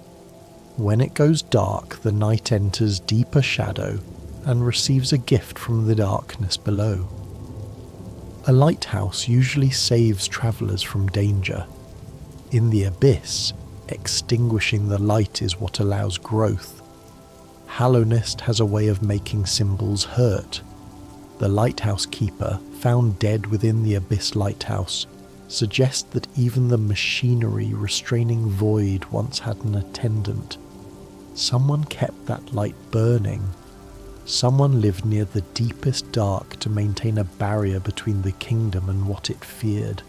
When it goes dark, the knight enters deeper shadow and receives a gift from the darkness below. A lighthouse usually saves travellers from danger. In the abyss, extinguishing the light is what allows growth. Hallownest has a way of making symbols hurt. The lighthouse keeper, found dead within the abyss lighthouse, suggests that even the machinery restraining void once had an attendant. Someone kept that light burning. Someone lived near the deepest dark to maintain a barrier between the kingdom and what it feared.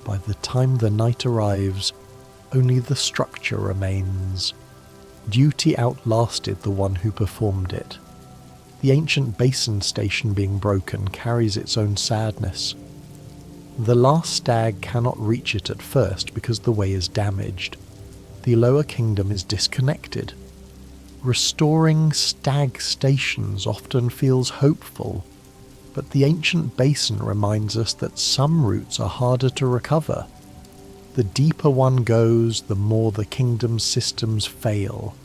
By the time the night arrives, only the structure remains. Duty outlasted the one who performed it. The ancient basin station being broken carries its own sadness. The last stag cannot reach it at first because the way is damaged. The lower kingdom is disconnected. Restoring stag stations often feels hopeful, but the ancient basin reminds us that some routes are harder to recover. The deeper one goes, the more the kingdom's systems fail.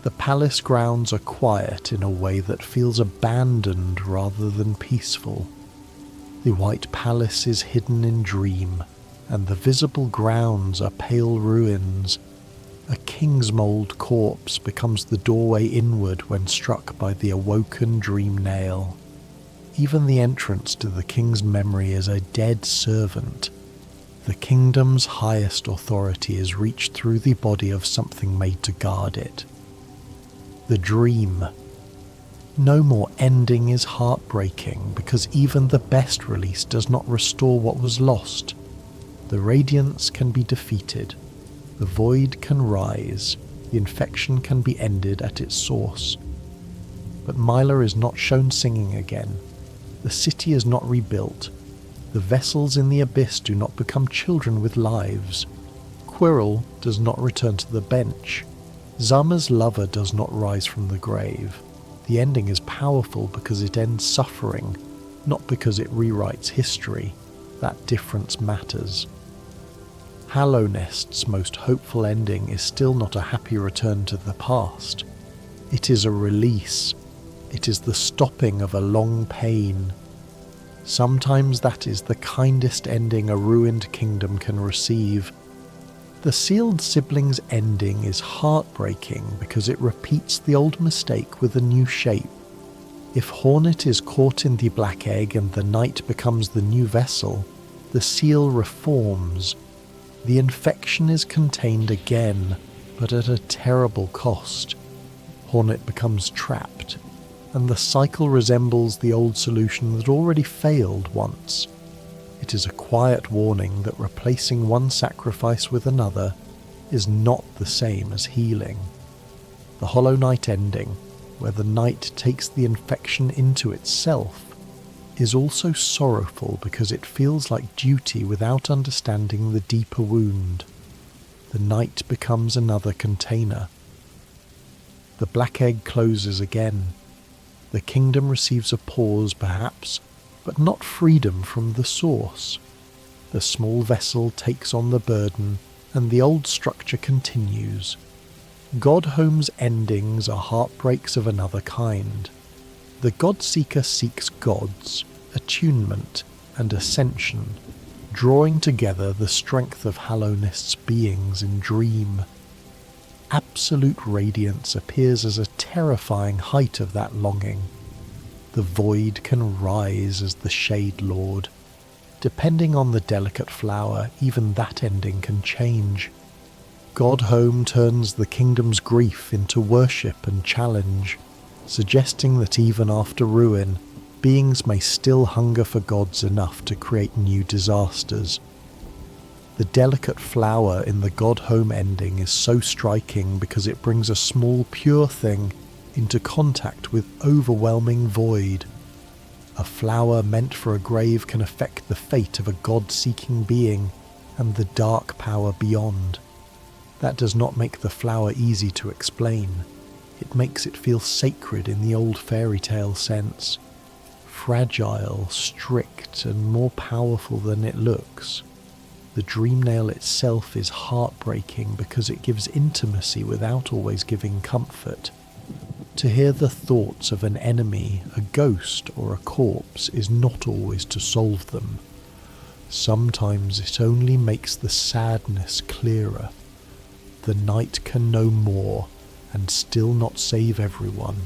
The palace grounds are quiet in a way that feels abandoned rather than peaceful. The White Palace is hidden in dream, and the visible grounds are pale ruins. A king's mould corpse becomes the doorway inward when struck by the awoken dream nail. Even the entrance to the king's memory is a dead servant. The kingdom's highest authority is reached through the body of something made to guard it. The dream. No More ending is heartbreaking because even the best release does not restore what was lost. The radiance can be defeated. The void can rise. The infection can be ended at its source. But Myla is not shown singing again. The city is not rebuilt. The vessels in the abyss do not become children with lives. Quirrell does not return to the bench. Zama's lover does not rise from the grave. The ending is powerful because it ends suffering, not because it rewrites history. That difference matters. Hallownest's most hopeful ending is still not a happy return to the past. It is a release. It is the stopping of a long pain. Sometimes that is the kindest ending a ruined kingdom can receive. The sealed siblings' ending is heartbreaking because it repeats the old mistake with a new shape. If Hornet is caught in the black egg and the night becomes the new vessel, the seal reforms. The infection is contained again, but at a terrible cost. Hornet becomes trapped, and the cycle resembles the old solution that already failed once. It is a quiet warning that replacing one sacrifice with another is not the same as healing. The Hollow Knight ending, where the knight takes the infection into itself, is also sorrowful because it feels like duty without understanding the deeper wound. The knight becomes another container. The black egg closes again. The kingdom receives a pause, perhaps, but not freedom from the source. The small vessel takes on the burden, and the old structure continues. Godhome's endings are heartbreaks of another kind. The Godseeker seeks gods, attunement, and ascension. drawing together the strength of Hallownest's beings in dream. Absolute radiance appears as a terrifying height of that longing. The void can rise as the Shade Lord. Depending on the delicate flower, even that ending can change. Godhome turns the kingdom's grief into worship and challenge, suggesting that even after ruin, beings may still hunger for gods enough to create new disasters. The delicate flower in the Godhome ending is so striking because it brings a small pure thing into contact with overwhelming void. A flower meant for a grave can affect the fate of a god-seeking being and the dark power beyond. That does not make the flower easy to explain. It makes it feel sacred in the old fairy tale sense. Fragile, strict, and more powerful than it looks. The dream nail itself is heartbreaking because it gives intimacy without always giving comfort. To hear the thoughts of an enemy, a ghost, or a corpse is not always to solve them. Sometimes it only makes the sadness clearer. The night can know more and still not save everyone.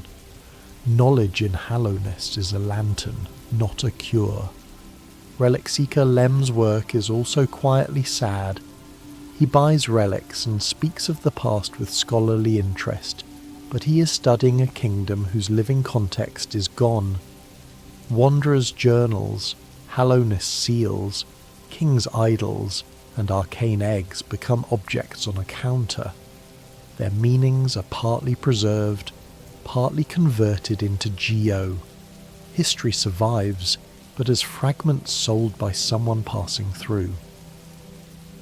Knowledge in Hallownest is a lantern, not a cure. Relic Seeker Lem's work is also quietly sad. He buys relics and speaks of the past with scholarly interest, but he is studying a kingdom whose living context is gone. Wanderers' journals, Hallownest seals, king's idols, and arcane eggs become objects on a counter. Their meanings are partly preserved, partly converted into geo. History survives, but as fragments sold by someone passing through.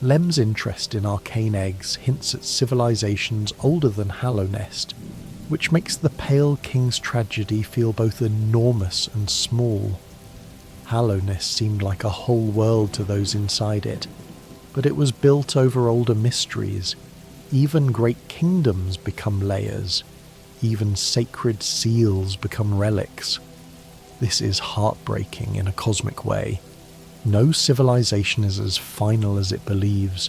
Lem's interest in arcane eggs hints at civilizations older than Hallownest, which makes the Pale King's tragedy feel both enormous and small. Hallownest seemed like a whole world to those inside it, but it was built over older mysteries. Even great kingdoms become layers. Even sacred seals become relics. This is heartbreaking in a cosmic way. No civilization is as final as it believes.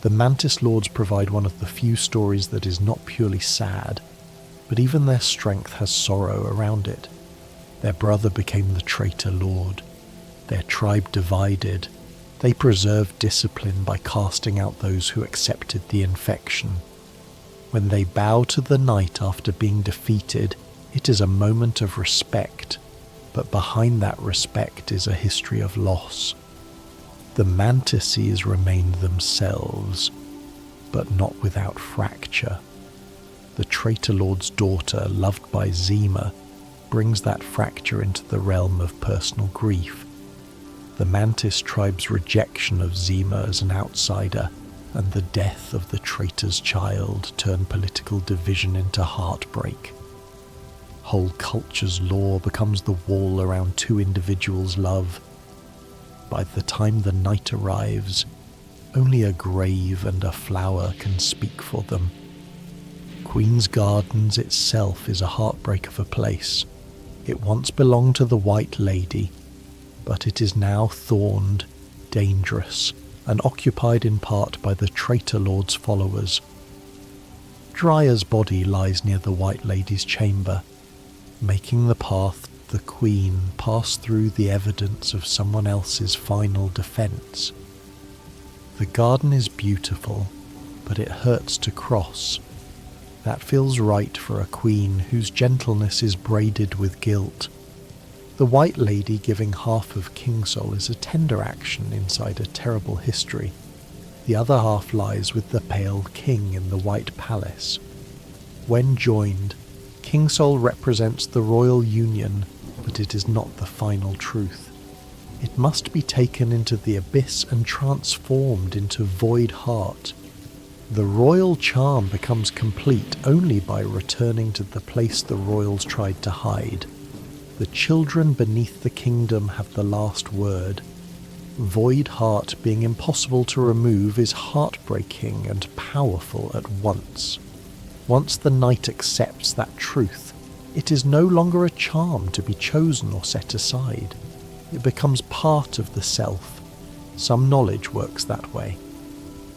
The Mantis Lords provide one of the few stories that is not purely sad, but even their strength has sorrow around it. Their brother became the traitor lord. Their tribe divided. They preserved discipline by casting out those who accepted the infection. When they bow to the night after being defeated, it is a moment of respect, but behind that respect is a history of loss. The Mantises remained themselves, but not without fracture. The Traitor Lord's daughter, loved by Zima, brings that fracture into the realm of personal grief. The Mantis tribe's rejection of Zima as an outsider and the death of the traitor's child turn political division into heartbreak. Whole culture's law becomes the wall around two individuals' love. By the time the night arrives, only a grave and a flower can speak for them. Queen's Gardens itself is a heartbreak of a place. It once belonged to the White Lady, but it is now thorned, dangerous, and occupied in part by the Traitor Lord's followers. Dryer's body lies near the White Lady's chamber, making the path the Queen pass through the evidence of someone else's final defence. The garden is beautiful, but it hurts to cross. That feels right for a queen whose gentleness is braided with guilt. The White Lady giving half of Kingsol is a tender action inside a terrible history. The other half lies with the Pale King in the White Palace. When joined, Kingsol represents the royal union, but it is not the final truth. It must be taken into the abyss and transformed into Void Heart. The royal charm becomes complete only by returning to the place the royals tried to hide. The children beneath the kingdom have the last word. Void Heart being impossible to remove is heartbreaking and powerful at once. Once the night accepts that truth, it is no longer a charm to be chosen or set aside. It becomes part of the self. Some knowledge works that way.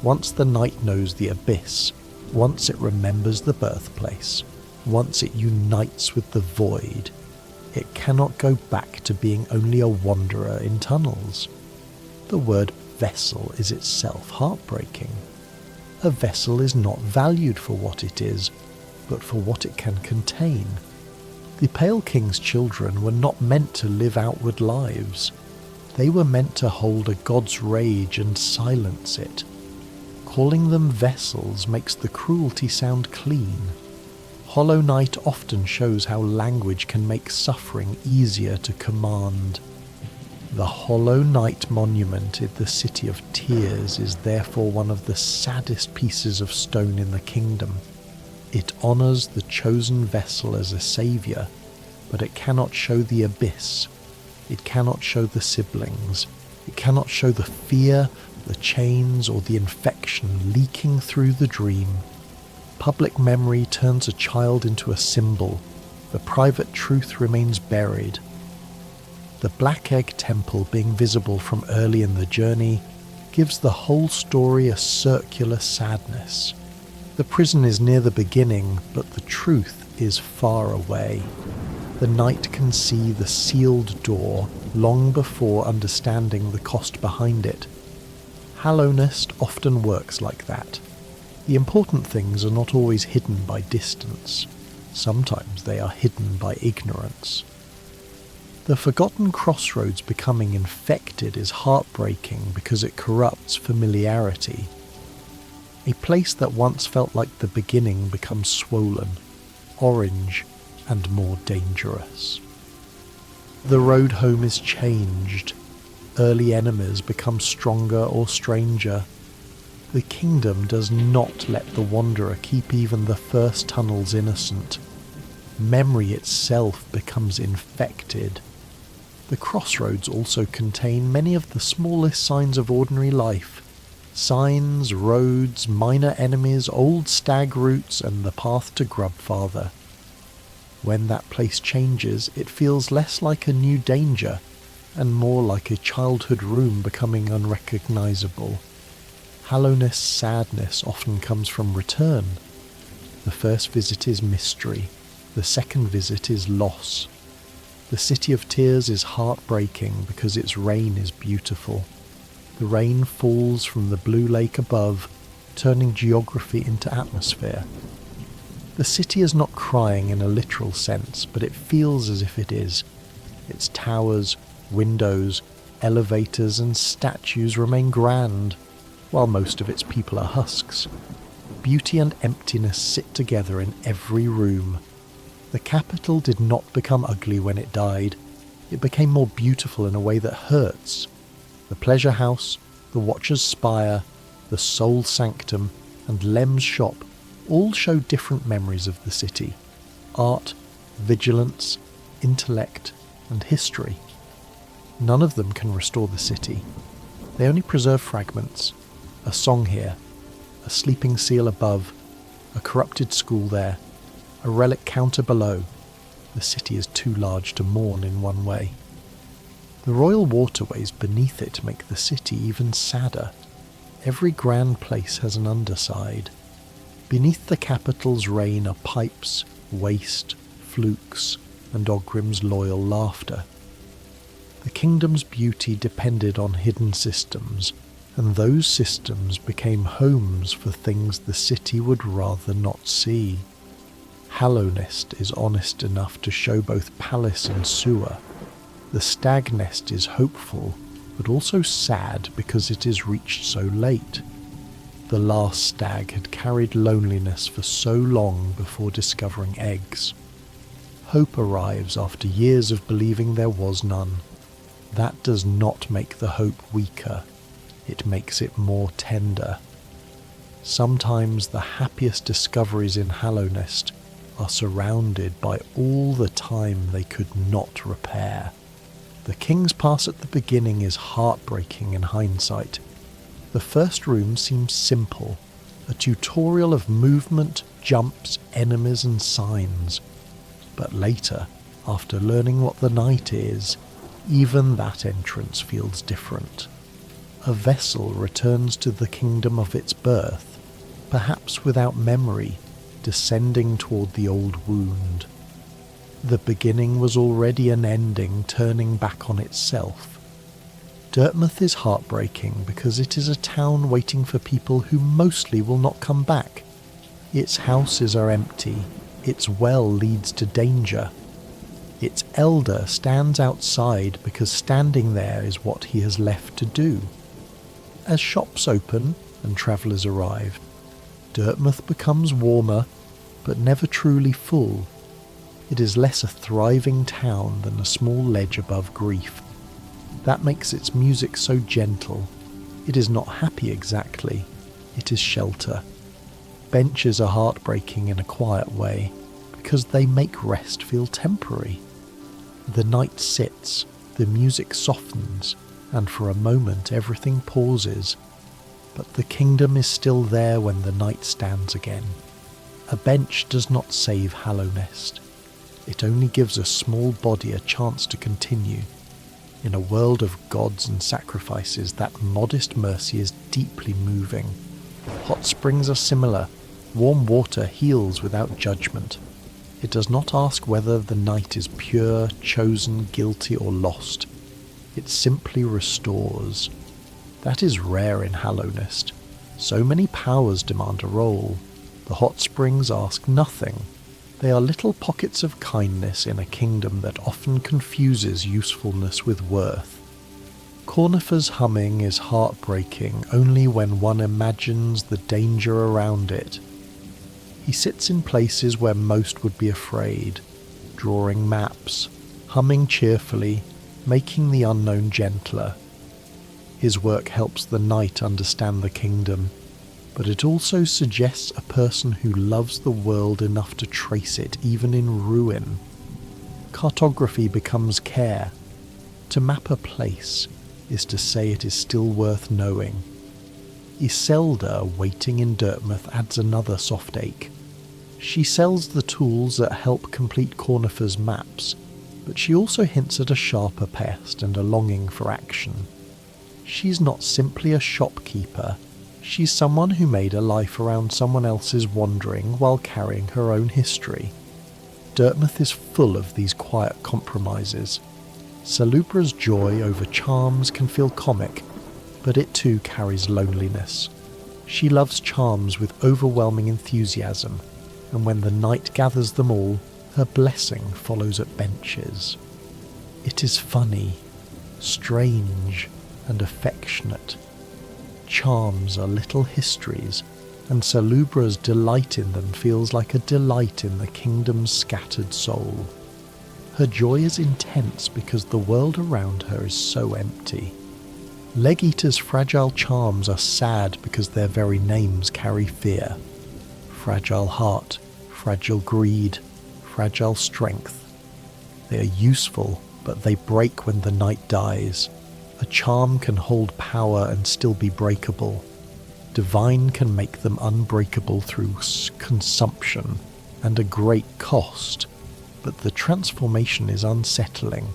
Once the night knows the abyss, once it remembers the birthplace, once it unites with the void, it cannot go back to being only a wanderer in tunnels. The word vessel is itself heartbreaking. A vessel is not valued for what it is, but for what it can contain. The Pale King's children were not meant to live outward lives. They were meant to hold a god's rage and silence it. Calling them vessels makes the cruelty sound clean. Hollow Knight often shows how language can make suffering easier to command. The Hollow Knight monument in the City of Tears is therefore one of the saddest pieces of stone in the kingdom. It honours the chosen vessel as a saviour, but it cannot show the abyss. It cannot show the siblings. It cannot show the fear, the chains, or the infection leaking through the dream. Public memory turns a child into a symbol. The private truth remains buried. The Black Egg Temple being visible from early in the journey gives the whole story a circular sadness. The prison is near the beginning, but the truth is far away. The knight can see the sealed door long before understanding the cost behind it. Hallownest often works like that. The important things are not always hidden by distance. Sometimes they are hidden by ignorance. The forgotten crossroads becoming infected is heartbreaking because it corrupts familiarity. A place that once felt like the beginning becomes swollen, orange, and more dangerous. The road home is changed. Early enemies become stronger or stranger. The kingdom does not let the wanderer keep even the first tunnels innocent. Memory itself becomes infected. The crossroads also contain many of the smallest signs of ordinary life. Signs, roads, minor enemies, old stag routes, and the path to Grubfather. When that place changes, it feels less like a new danger, and more like a childhood room becoming unrecognisable. Hallownest's sadness often comes from return. The first visit is mystery, the second visit is loss. The City of Tears is heartbreaking because its rain is beautiful. The rain falls from the blue lake above, turning geography into atmosphere. The city is not crying in a literal sense, but it feels as if it is. Its towers, windows, elevators and statues remain grand, while most of its people are husks. Beauty and emptiness sit together in every room. The capital did not become ugly when it died. It became more beautiful in a way that hurts. The Pleasure House, the Watcher's Spire, the Soul Sanctum, and Lem's Shop all show different memories of the city. Art, vigilance, intellect, and history. None of them can restore the city. They only preserve fragments. A song here, a sleeping seal above, a corrupted school there, a relic counter below. The city is too large to mourn in one way. The royal waterways beneath it make the city even sadder. Every grand place has an underside. Beneath the capital's reign are pipes, waste, flukes, and Ogrim's loyal laughter. The kingdom's beauty depended on hidden systems, and those systems became homes for things the city would rather not see. Hallownest is honest enough to show both palace and sewer. The Stag Nest is hopeful, but also sad because it is reached so late. The last stag had carried loneliness for so long before discovering eggs. Hope arrives after years of believing there was none. That does not make the hope weaker. It makes it more tender. Sometimes the happiest discoveries in Hallownest are surrounded by all the time they could not repair. The King's Pass at the beginning is heartbreaking in hindsight. The first room seems simple, a tutorial of movement, jumps, enemies and signs. But later, after learning what the night is, even that entrance feels different. a vessel returns to the kingdom of its birth, perhaps without memory, descending toward the old wound. The beginning was already an ending turning back on itself. Dirtmouth is heartbreaking because it is a town waiting for people who mostly will not come back. Its houses are empty, its well leads to danger. Its elder stands outside because standing there is what he has left to do. As shops open and travellers arrive, Dirtmouth becomes warmer, but never truly full. It is less a thriving town than a small ledge above grief. That makes its music so gentle. It is not happy exactly, it is shelter. Benches are heartbreaking in a quiet way, because they make rest feel temporary. The night sits, the music softens, and for a moment everything pauses. But the kingdom is still there when the night stands again. A bench does not save Hallownest. It only gives a small body a chance to continue. In a world of gods and sacrifices, that modest mercy is deeply moving. Hot springs are similar. Warm water heals without judgment. It does not ask whether the night is pure, chosen, guilty, or lost. It simply restores. That is rare in Hallownest. So many powers demand a role. The hot springs ask nothing. They are little pockets of kindness in a kingdom that often confuses usefulness with worth. Cornifer's humming is heartbreaking only when one imagines the danger around it. He sits in places where most would be afraid, drawing maps, humming cheerfully, making the unknown gentler. His work helps the knight understand the kingdom, but it also suggests a person who loves the world enough to trace it even in ruin. Cartography becomes care. To map a place is to say it is still worth knowing. Iselda waiting in Dirtmouth adds another soft ache. She sells the tools that help complete Cornifer's maps, but she also hints at a sharper pest and a longing for action. She's not simply a shopkeeper, she's someone who made a life around someone else's wandering while carrying her own history. Dirtmouth is full of these quiet compromises. Salubra's joy over charms can feel comic, but it too carries loneliness. She loves charms with overwhelming enthusiasm, and when the night gathers them all, her blessing follows at benches. It is funny, strange, and affectionate. Charms are little histories, and Salubra's delight in them feels like a delight in the kingdom's scattered soul. Her joy is intense because the world around her is so empty. Leg-Eater's fragile charms are sad because their very names carry fear. Fragile heart, fragile greed, fragile strength. They are useful, but they break when the night dies. A charm can hold power and still be breakable. Divine can make them unbreakable through consumption and a great cost, but the transformation is unsettling.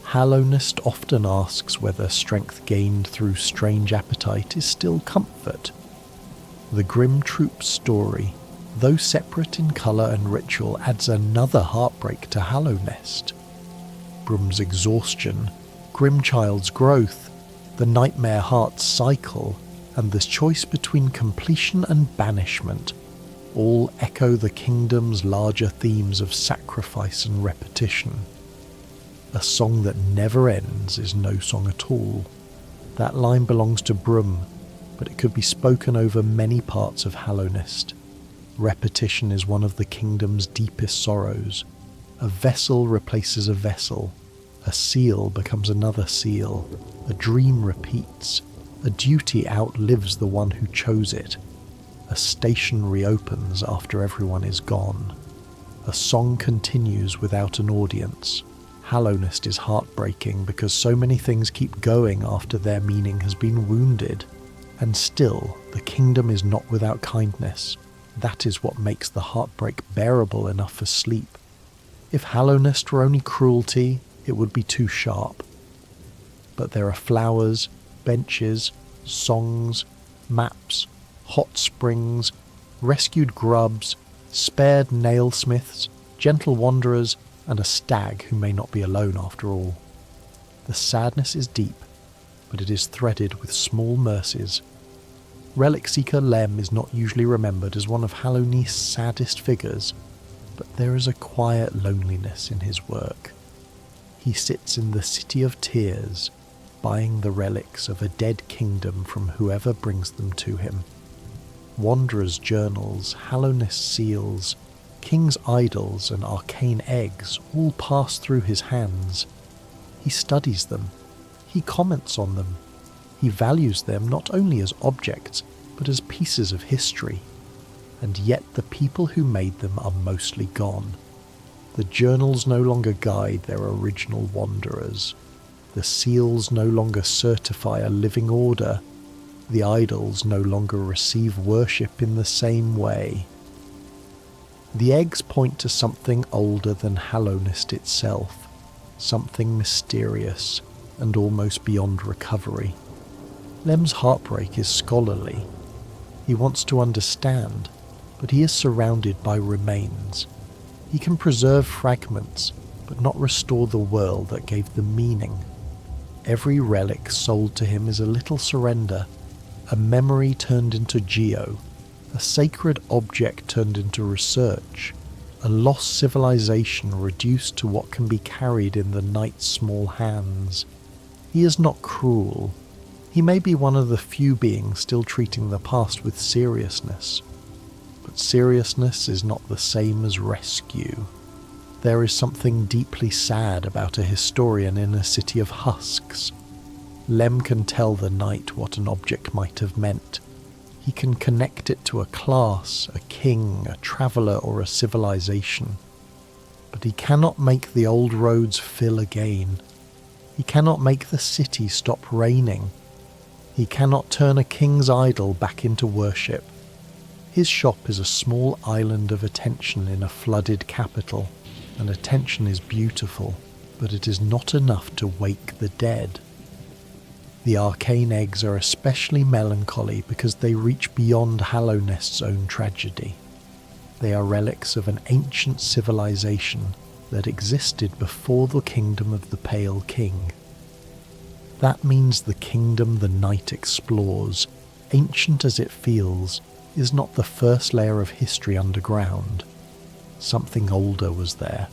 Hallownest often asks whether strength gained through strange appetite is still comfort. The Grim Troop's story, though separate in colour and ritual, adds another heartbreak to Hallownest. Brum's exhaustion, Grimchild's growth, the Nightmare Heart's cycle, and the choice between completion and banishment all echo the kingdom's larger themes of sacrifice and repetition. A song that never ends is no song at all. That line belongs to Brum, but it could be spoken over many parts of Hallownest. Repetition is one of the kingdom's deepest sorrows. A vessel replaces a vessel. A seal becomes another seal. A dream repeats. A duty outlives the one who chose it. A station reopens after everyone is gone. A song continues without an audience. Hallownest is heartbreaking because so many things keep going after their meaning has been wounded. And still, the kingdom is not without kindness. That is what makes the heartbreak bearable enough for sleep. If Hallownest were only cruelty, it would be too sharp. But there are flowers, benches, songs, maps, hot springs, rescued grubs, spared nailsmiths, gentle wanderers, and a stag who may not be alone after all. The sadness is deep, but it is threaded with small mercies. Relic seeker Lem is not usually remembered as one of Hallownest's saddest figures, but there is a quiet loneliness in his work. He sits in the City of Tears, buying the relics of a dead kingdom from whoever brings them to him. Wanderers' journals, Hallownest seals, king's idols and arcane eggs all pass through his hands. He studies them. He comments on them. He values them not only as objects, but as pieces of history. And yet the people who made them are mostly gone. The journals no longer guide their original wanderers. The seals no longer certify a living order. The idols no longer receive worship in the same way. The eggs point to something older than Hallownest itself, something mysterious and almost beyond recovery. Lem's heartbreak is scholarly. He wants to understand, but he is surrounded by remains. He can preserve fragments, but not restore the world that gave them meaning. Every relic sold to him is a little surrender, a memory turned into geo, a sacred object turned into research, a lost civilization reduced to what can be carried in the night's small hands. He is not cruel. He may be one of the few beings still treating the past with seriousness. But seriousness is not the same as rescue. There is something deeply sad about a historian in a city of husks. Lem can tell the night what an object might have meant. He can connect it to a class, a king, a traveller, or a civilization. But he cannot make the old roads fill again. He cannot make the city stop raining. He cannot turn a king's idol back into worship. His shop is a small island of attention in a flooded capital, and attention is beautiful, but it is not enough to wake the dead. The arcane eggs are especially melancholy because they reach beyond Hallownest's own tragedy. They are relics of an ancient civilization that existed before the kingdom of the Pale King. That means the kingdom the night explores, ancient as it feels, is not the first layer of history underground. Something older was there,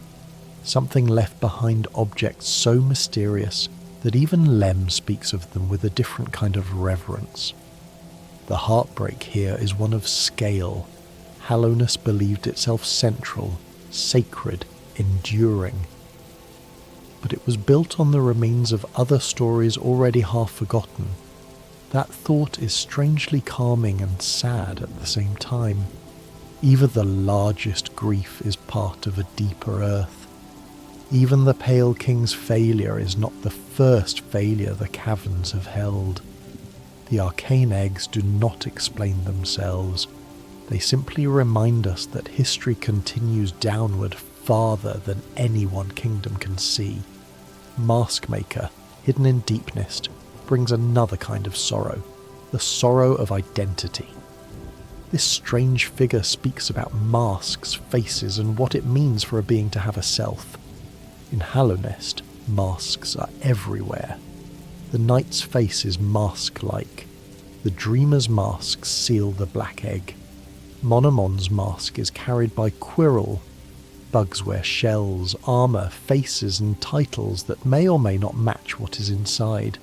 something left behind objects so mysterious that even Lem speaks of them with a different kind of reverence. The heartbreak here is one of scale. Hallownest believed itself central, sacred, enduring. But it was built on the remains of other stories already half forgotten. That thought is strangely calming and sad at the same time. Even the largest grief is part of a deeper earth. Even the Pale King's failure is not the first failure the caverns have held. The arcane eggs do not explain themselves. They simply remind us that history continues downward farther than any one kingdom can see. Maskmaker, hidden in Deepnest, brings another kind of sorrow, the sorrow of identity. This strange figure speaks about masks, faces, and what it means for a being to have a self. In Hallownest, masks are everywhere. The knight's face is mask-like. The dreamer's masks seal the black egg. Monomon's mask is carried by Quirrell. Bugs wear shells, armour, faces and titles that may or may not match what is inside.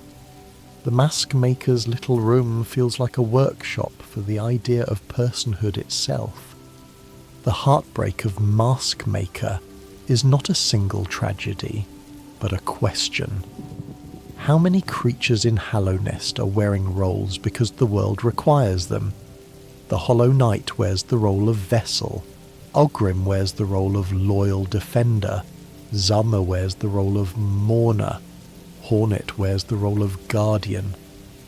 The mask maker's little room feels like a workshop for the idea of personhood itself. The heartbreak of Mask Maker is not a single tragedy, but a question. How many creatures in Hallownest are wearing roles because the world requires them? The Hollow Knight wears the role of vessel. Ogrim wears the role of loyal defender. Zama wears the role of mourner. Hornet wears the role of guardian.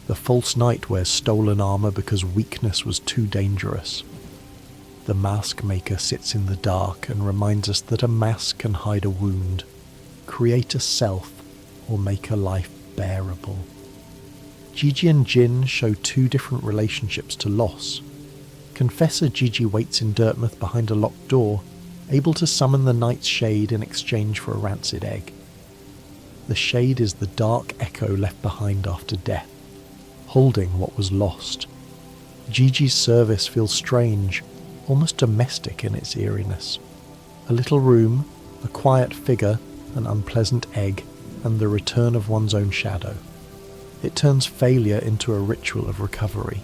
The false knight wears stolen armour because weakness was too dangerous. The mask maker sits in the dark and reminds us that a mask can hide a wound, create a self, or make a life bearable. Gigi and Jin show two different relationships to loss. Confessor Gigi waits in Dirtmouth behind a locked door, able to summon the night's shade in exchange for a rancid egg. The shade is the dark echo left behind after death, holding what was lost. Gigi's service feels strange, almost domestic in its eeriness. A little room, a quiet figure, an unpleasant egg, and the return of one's own shadow. It turns failure into a ritual of recovery.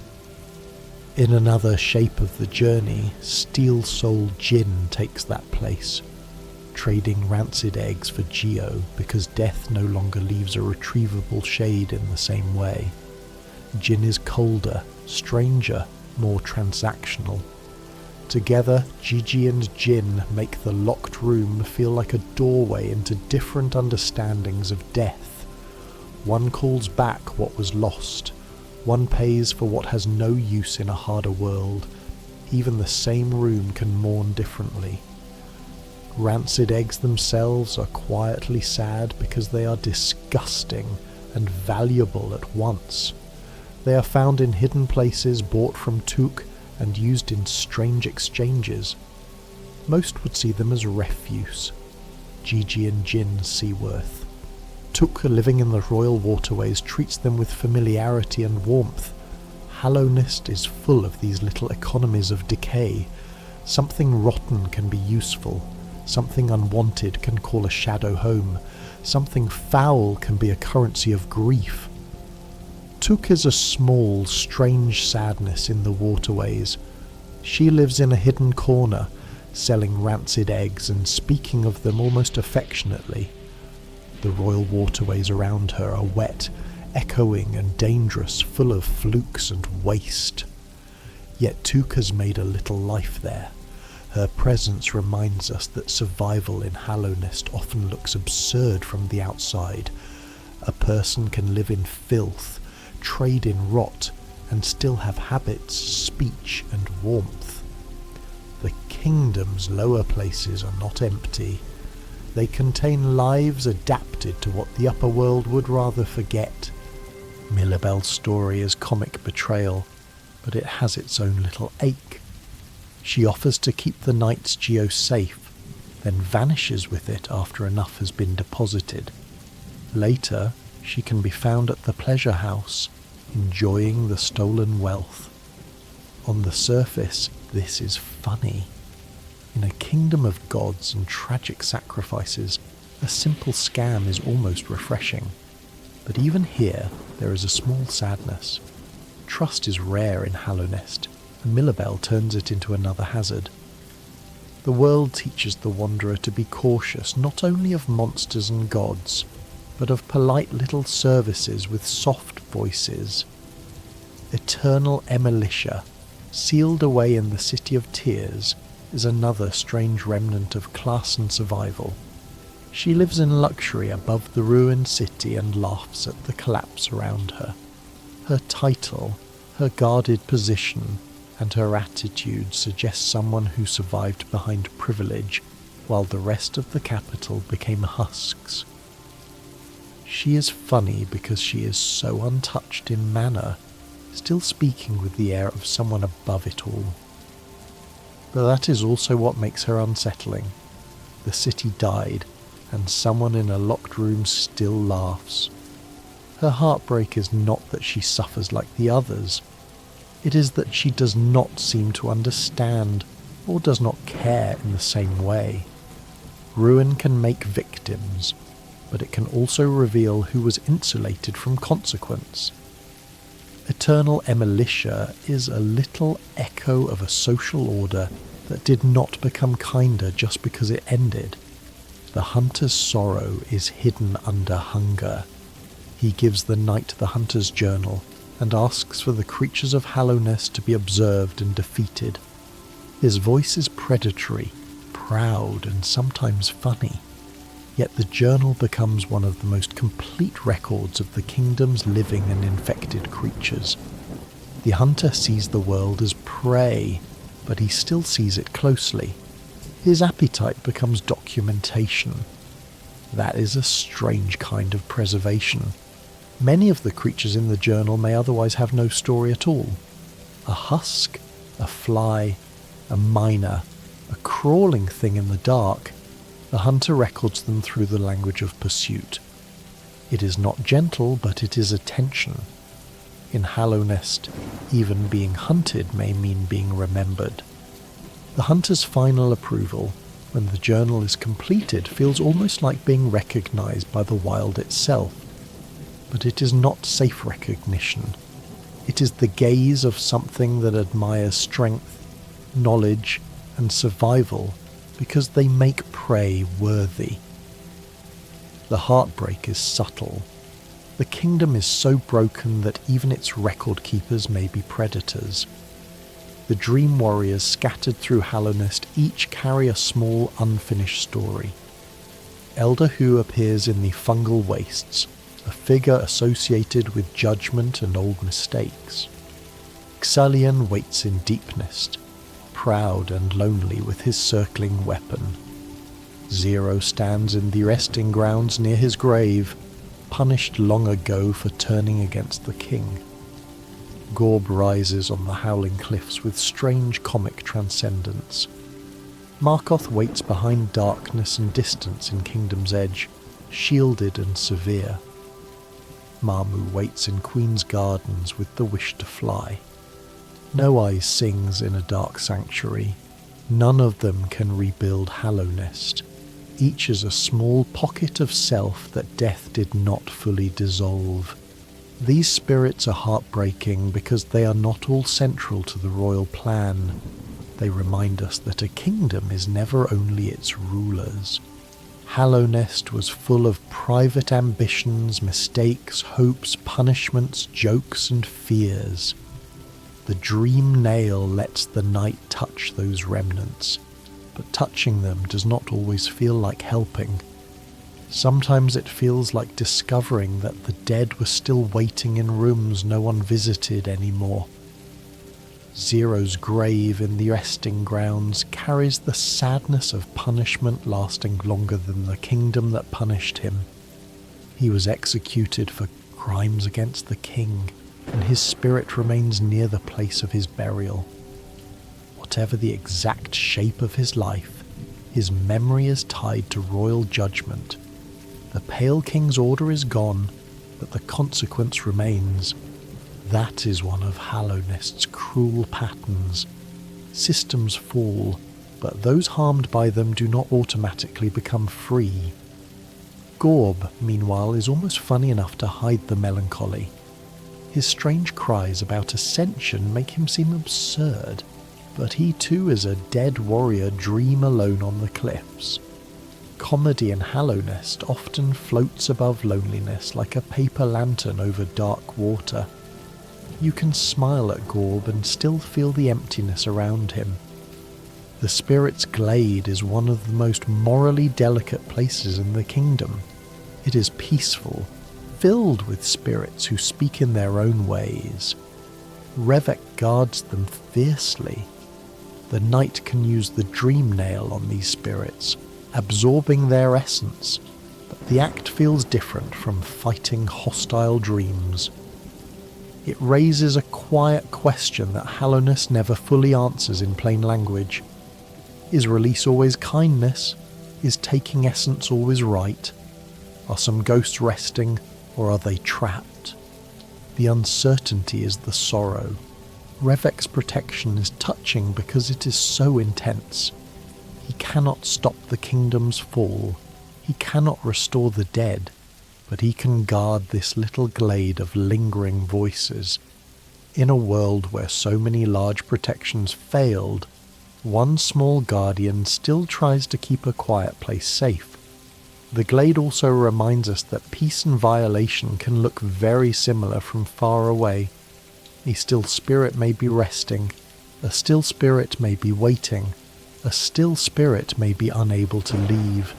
In another shape of the journey, steel-souled Jin takes that place, trading rancid eggs for Geo because death no longer leaves a retrievable shade in the same way. Jin is colder, stranger, more transactional. Together, Gigi and Jin make the locked room feel like a doorway into different understandings of death. One calls back what was lost. One pays for what has no use in a harder world. Even the same room can mourn differently. Rancid eggs themselves are quietly sad because they are disgusting and valuable at once. They are found in hidden places, bought from Took, and used in strange exchanges. Most would see them as refuse. Gigi and Jin see worth. Took, living in the royal waterways, treats them with familiarity and warmth. Hallownest is full of these little economies of decay. Something rotten can be useful. Something unwanted can call a shadow home. Something foul can be a currency of grief. Took is a small, strange sadness in the waterways. She lives in a hidden corner, selling rancid eggs and speaking of them almost affectionately. The royal waterways around her are wet, echoing and dangerous, full of flukes and waste. Yet Took has made a little life there. Her presence reminds us that survival in Hallownest often looks absurd from the outside. A person can live in filth, trade in rot, and still have habits, speech, and warmth. The kingdom's lower places are not empty. They contain lives adapted to what the upper world would rather forget. Mirabel's story is comic betrayal, but it has its own little ache. She offers to keep the night's Geo safe, then vanishes with it after enough has been deposited. Later, she can be found at the pleasure house, enjoying the stolen wealth. On the surface, this is funny. In a kingdom of gods and tragic sacrifices, a simple scam is almost refreshing. But even here, there is a small sadness. Trust is rare in Hallownest, and Mirabel turns it into another hazard. The world teaches the wanderer to be cautious not only of monsters and gods, but of polite little services with soft voices. Eternal Emilicia, sealed away in the City of Tears, is another strange remnant of class and survival. She lives in luxury above the ruined city and laughs at the collapse around her. Her title, her guarded position, and her attitude suggest someone who survived behind privilege, while the rest of the capital became husks. She is funny because she is so untouched in manner, still speaking with the air of someone above it all. But that is also what makes her unsettling. The city died, and someone in a locked room still laughs. Her heartbreak is not that she suffers like the others. It is that she does not seem to understand, or does not care in the same way. Ruin can make victims, but it can also reveal who was insulated from consequence. Eternal Emilicia is a little echo of a social order that did not become kinder just because it ended. The hunter's sorrow is hidden under hunger. He gives the knight the hunter's journal and asks for the creatures of Hallownest to be observed and defeated. His voice is predatory, proud, and sometimes funny. Yet the journal becomes one of the most complete records of the kingdom's living and infected creatures. The hunter sees the world as prey, but he still sees it closely. His appetite becomes documentation. That is a strange kind of preservation. Many of the creatures in the journal may otherwise have no story at all. A husk, a fly, a miner, a crawling thing in the dark, the hunter records them through the language of pursuit. It is not gentle, but it is attention. In Hallownest, even being hunted may mean being remembered. The hunter's final approval, when the journal is completed, feels almost like being recognized by the wild itself. But it is not safe recognition. It is the gaze of something that admires strength, knowledge, and survival because they make prey worthy. The heartbreak is subtle. The kingdom is so broken that even its record keepers may be predators. The dream warriors scattered through Hallownest each carry a small unfinished story. Elder Hu appears in the fungal wastes, a figure associated with judgment and old mistakes. Xalian waits in Deepnest, proud and lonely with his circling weapon. Zero stands in the resting grounds near his grave, punished long ago for turning against the king. Gorb rises on the howling cliffs with strange comic transcendence. Markoth waits behind darkness and distance in Kingdom's Edge, shielded and severe. Marmu waits in Queen's Gardens with the wish to fly. No Eyes sings in a dark sanctuary. None of them can rebuild Hallownest. Each is a small pocket of self that death did not fully dissolve. These spirits are heartbreaking because they are not all central to the royal plan. They remind us that a kingdom is never only its rulers. Hallownest was full of private ambitions, mistakes, hopes, punishments, jokes, and fears. The dream nail lets the night touch those remnants, but touching them does not always feel like helping. Sometimes it feels like discovering that the dead were still waiting in rooms no one visited anymore. Zero's grave in the resting grounds carries the sadness of punishment lasting longer than the kingdom that punished him. He was executed for crimes against the king, and his spirit remains near the place of his burial. Whatever the exact shape of his life, his memory is tied to royal judgment. The Pale King's order is gone, but the consequence remains. That is one of Hallownest's cruel patterns. Systems fall, but those harmed by them do not automatically become free. Gorb, meanwhile, is almost funny enough to hide the melancholy. His strange cries about ascension make him seem absurd, but he too is a dead warrior dream alone on the cliffs. Comedy in Hallownest often floats above loneliness like a paper lantern over dark water. You can smile at Gorb and still feel the emptiness around him. The Spirit's Glade is one of the most morally delicate places in the kingdom. It is peaceful, filled with spirits who speak in their own ways. Revek guards them fiercely. The night can use the dream nail on these spirits, absorbing their essence, but the act feels different from fighting hostile dreams. It raises a quiet question that Hallownest never fully answers in plain language. Is release always kindness? Is taking essence always right? Are some ghosts resting, or are they trapped? The uncertainty is the sorrow. Revek's protection is touching because it is so intense. He cannot stop the kingdom's fall. He cannot restore the dead, but he can guard this little glade of lingering voices. In a world where so many large protections failed, one small guardian still tries to keep a quiet place safe. The glade also reminds us that peace and violation can look very similar from far away. A still spirit may be resting, a still spirit may be waiting, a still spirit may be unable to leave.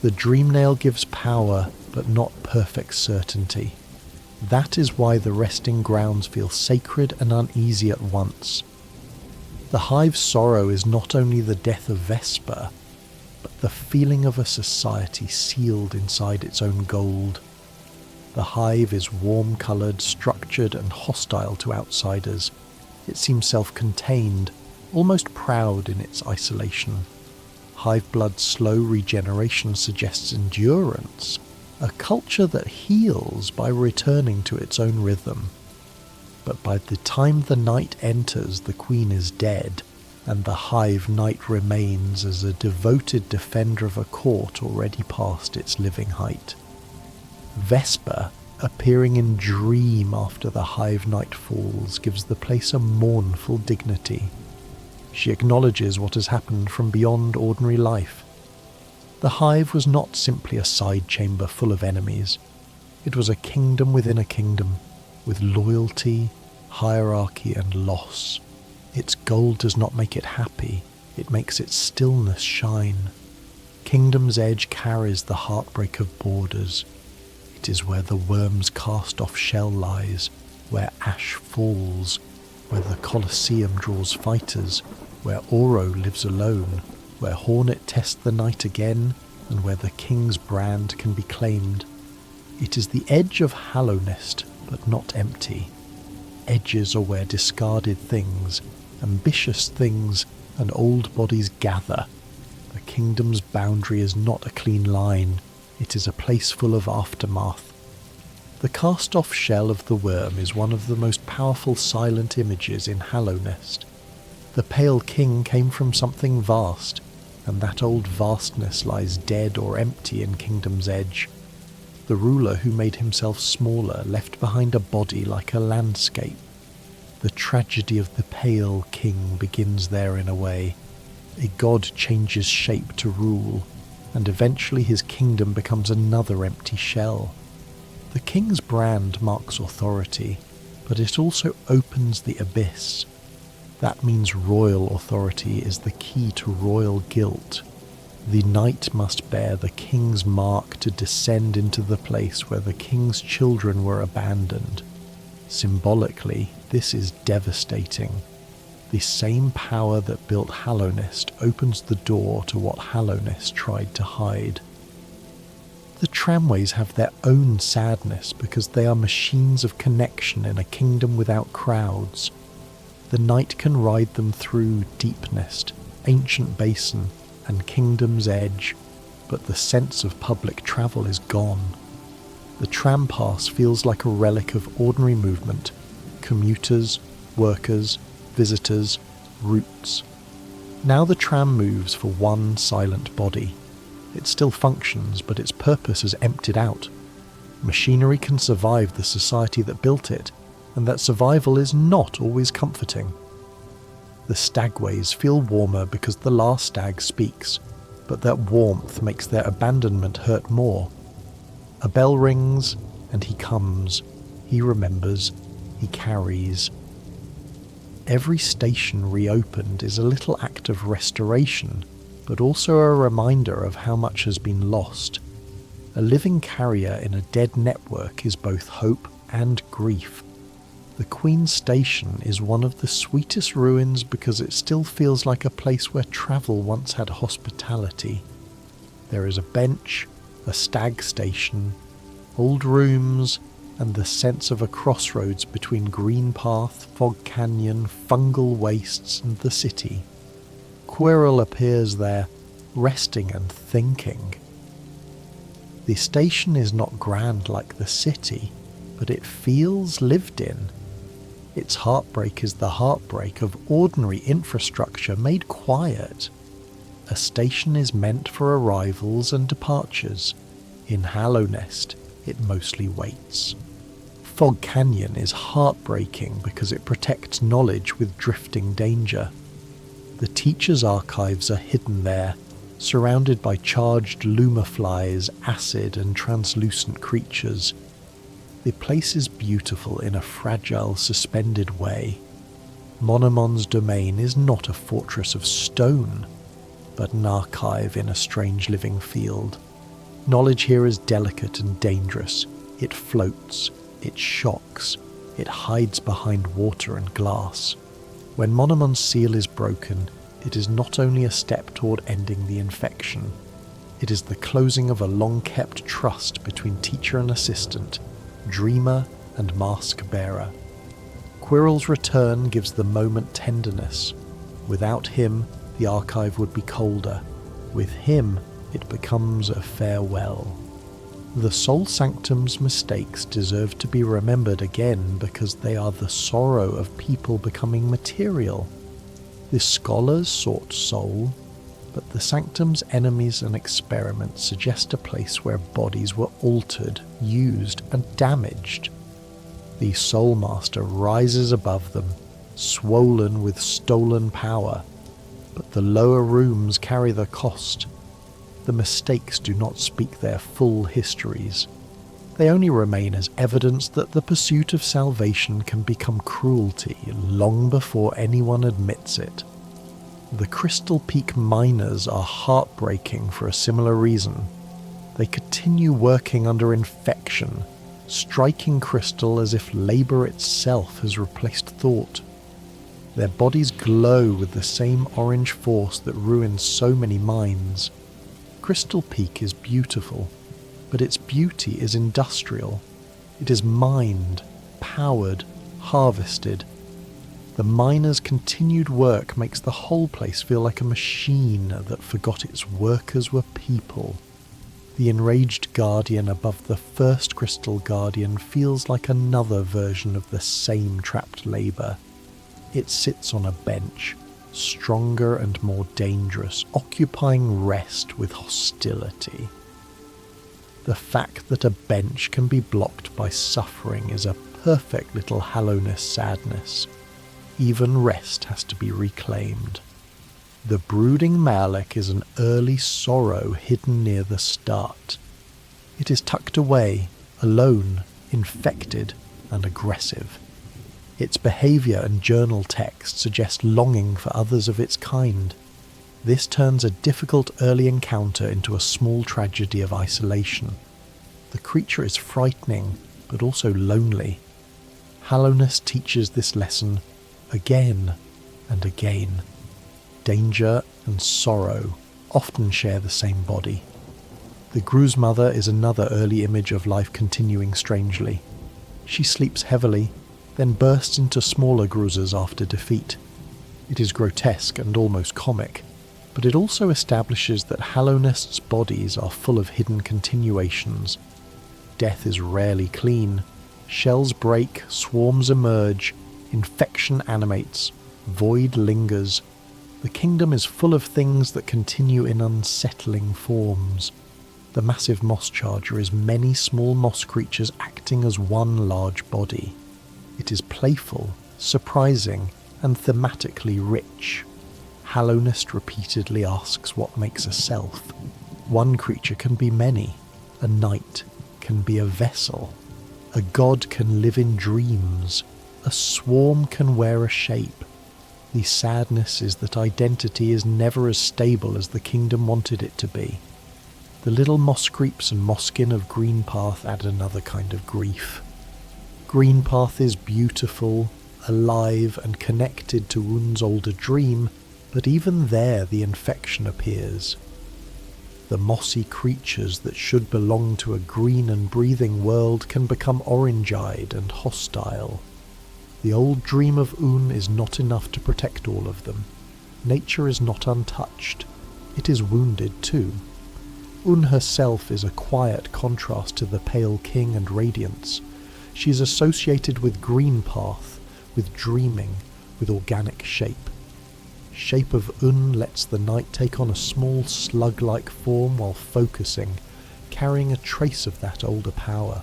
The dream nail gives power, but not perfect certainty. That is why the resting grounds feel sacred and uneasy at once. The hive's sorrow is not only the death of Vesper, but the feeling of a society sealed inside its own gold. The hive is warm-coloured, structured and hostile to outsiders. It seems self-contained, almost proud in its isolation. Hive blood's slow regeneration suggests endurance, a culture that heals by returning to its own rhythm. But by the time the night enters, the queen is dead, and the hive knight remains as a devoted defender of a court already past its living height. Vesper, appearing in dream after the hive knight falls, gives the place a mournful dignity. She acknowledges what has happened from beyond ordinary life. The hive was not simply a side chamber full of enemies. It was a kingdom within a kingdom, with loyalty, hierarchy and loss. Its gold does not make it happy, it makes its stillness shine. Kingdom's edge carries the heartbreak of borders. It is where the worm's cast-off shell lies, where ash falls, where the Colosseum draws fighters, where Oro lives alone, where Hornet tests the night again, and where the king's brand can be claimed. It is the edge of Hallownest, but not empty. Edges are where discarded things, ambitious things, and old bodies gather. The kingdom's boundary is not a clean line, it is a place full of aftermath. The cast-off shell of the worm is one of the most powerful silent images in Hallownest. The Pale King came from something vast, and that old vastness lies dead or empty in Kingdom's Edge. The ruler who made himself smaller left behind a body like a landscape. The tragedy of the Pale King begins there in a way. A god changes shape to rule, and eventually his kingdom becomes another empty shell. The king's brand marks authority, but it also opens the abyss. That means royal authority is the key to royal guilt. The knight must bear the king's mark to descend into the place where the king's children were abandoned. Symbolically, this is devastating. The same power that built Hallownest opens the door to what Hallownest tried to hide. The tramways have their own sadness because they are machines of connection in a kingdom without crowds. The knight can ride them through Deepnest, Ancient Basin, and Kingdom's Edge, but the sense of public travel is gone. The tram pass feels like a relic of ordinary movement, commuters, workers, visitors, routes. Now the tram moves for one silent body. It still functions, but its purpose is emptied out. Machinery can survive the society that built it, and that survival is not always comforting. The stagways feel warmer because the last stag speaks, but that warmth makes their abandonment hurt more. A bell rings, and he comes. He remembers. He carries. Every station reopened is a little act of restoration, but also a reminder of how much has been lost. A living carrier in a dead network is both hope and grief. The Queen's Station is one of the sweetest ruins because it still feels like a place where travel once had hospitality. There is a bench, a stag station, old rooms, and the sense of a crossroads between Green Path, Fog Canyon, fungal wastes, and the city. Quirrell appears there, resting and thinking. The station is not grand like the city, but it feels lived in. Its heartbreak is the heartbreak of ordinary infrastructure made quiet. A station is meant for arrivals and departures. In Hallownest, it mostly waits. Fog Canyon is heartbreaking because it protects knowledge with drifting danger. The teacher's archives are hidden there, surrounded by charged lumaflies, acid and translucent creatures. The place is beautiful in a fragile, suspended way. Monomon's domain is not a fortress of stone, but an archive in a strange living field. Knowledge here is delicate and dangerous. It floats, it shocks, it hides behind water and glass. When Monomon's seal is broken, it is not only a step toward ending the infection. It is the closing of a long-kept trust between teacher and assistant, dreamer and mask bearer. Quirrell's return gives the moment tenderness. Without him, the archive would be colder. With him, it becomes a farewell. The Soul Sanctum's mistakes deserve to be remembered again because they are the sorrow of people becoming material. The scholars sought soul, but the Sanctum's enemies and experiments suggest a place where bodies were altered, used, and damaged. The Soul Master rises above them, swollen with stolen power, but the lower rooms carry the cost. The mistakes do not speak their full histories. They only remain as evidence that the pursuit of salvation can become cruelty long before anyone admits it. The Crystal Peak miners are heartbreaking for a similar reason. They continue working under infection, striking crystal as if labour itself has replaced thought. Their bodies glow with the same orange force that ruins so many mines. Crystal Peak is beautiful, but its beauty is industrial. It is mined, powered, harvested. The miners' continued work makes the whole place feel like a machine that forgot its workers were people. The enraged guardian above the first crystal guardian feels like another version of the same trapped labour. It sits on a bench, stronger and more dangerous, occupying rest with hostility. The fact that a bench can be blocked by suffering is a perfect little Hallowness sadness. Even rest has to be reclaimed. The brooding Malek is an early sorrow hidden near the start. It is tucked away, alone, infected, and aggressive. Its behaviour and journal text suggest longing for others of its kind. This turns a difficult early encounter into a small tragedy of isolation. The creature is frightening, but also lonely. Hallowness teaches this lesson again and again. Danger and sorrow often share the same body. The Gru's mother is another early image of life continuing strangely. She sleeps heavily, then bursts into smaller Gruzes after defeat. It is grotesque and almost comic, but it also establishes that Hallownest's bodies are full of hidden continuations. Death is rarely clean. Shells break, swarms emerge, infection animates, void lingers. The kingdom is full of things that continue in unsettling forms. The massive moss charger is many small moss creatures acting as one large body. It is playful, surprising, and thematically rich. Hallownest repeatedly asks what makes a self. One creature can be many. A knight can be a vessel. A god can live in dreams. A swarm can wear a shape. The sadness is that identity is never as stable as the kingdom wanted it to be. The little moss creeps and mosskin of Greenpath add another kind of grief. Greenpath is beautiful, alive, and connected to Un's older dream, but even there the infection appears. The mossy creatures that should belong to a green and breathing world can become orange-eyed and hostile. The old dream of Un is not enough to protect all of them. Nature is not untouched. It is wounded too. Un herself is a quiet contrast to the pale king and radiance. She is associated with Greenpath, with dreaming, with organic shape. Shape of Un lets the night take on a small slug-like form while focusing, carrying a trace of that older power.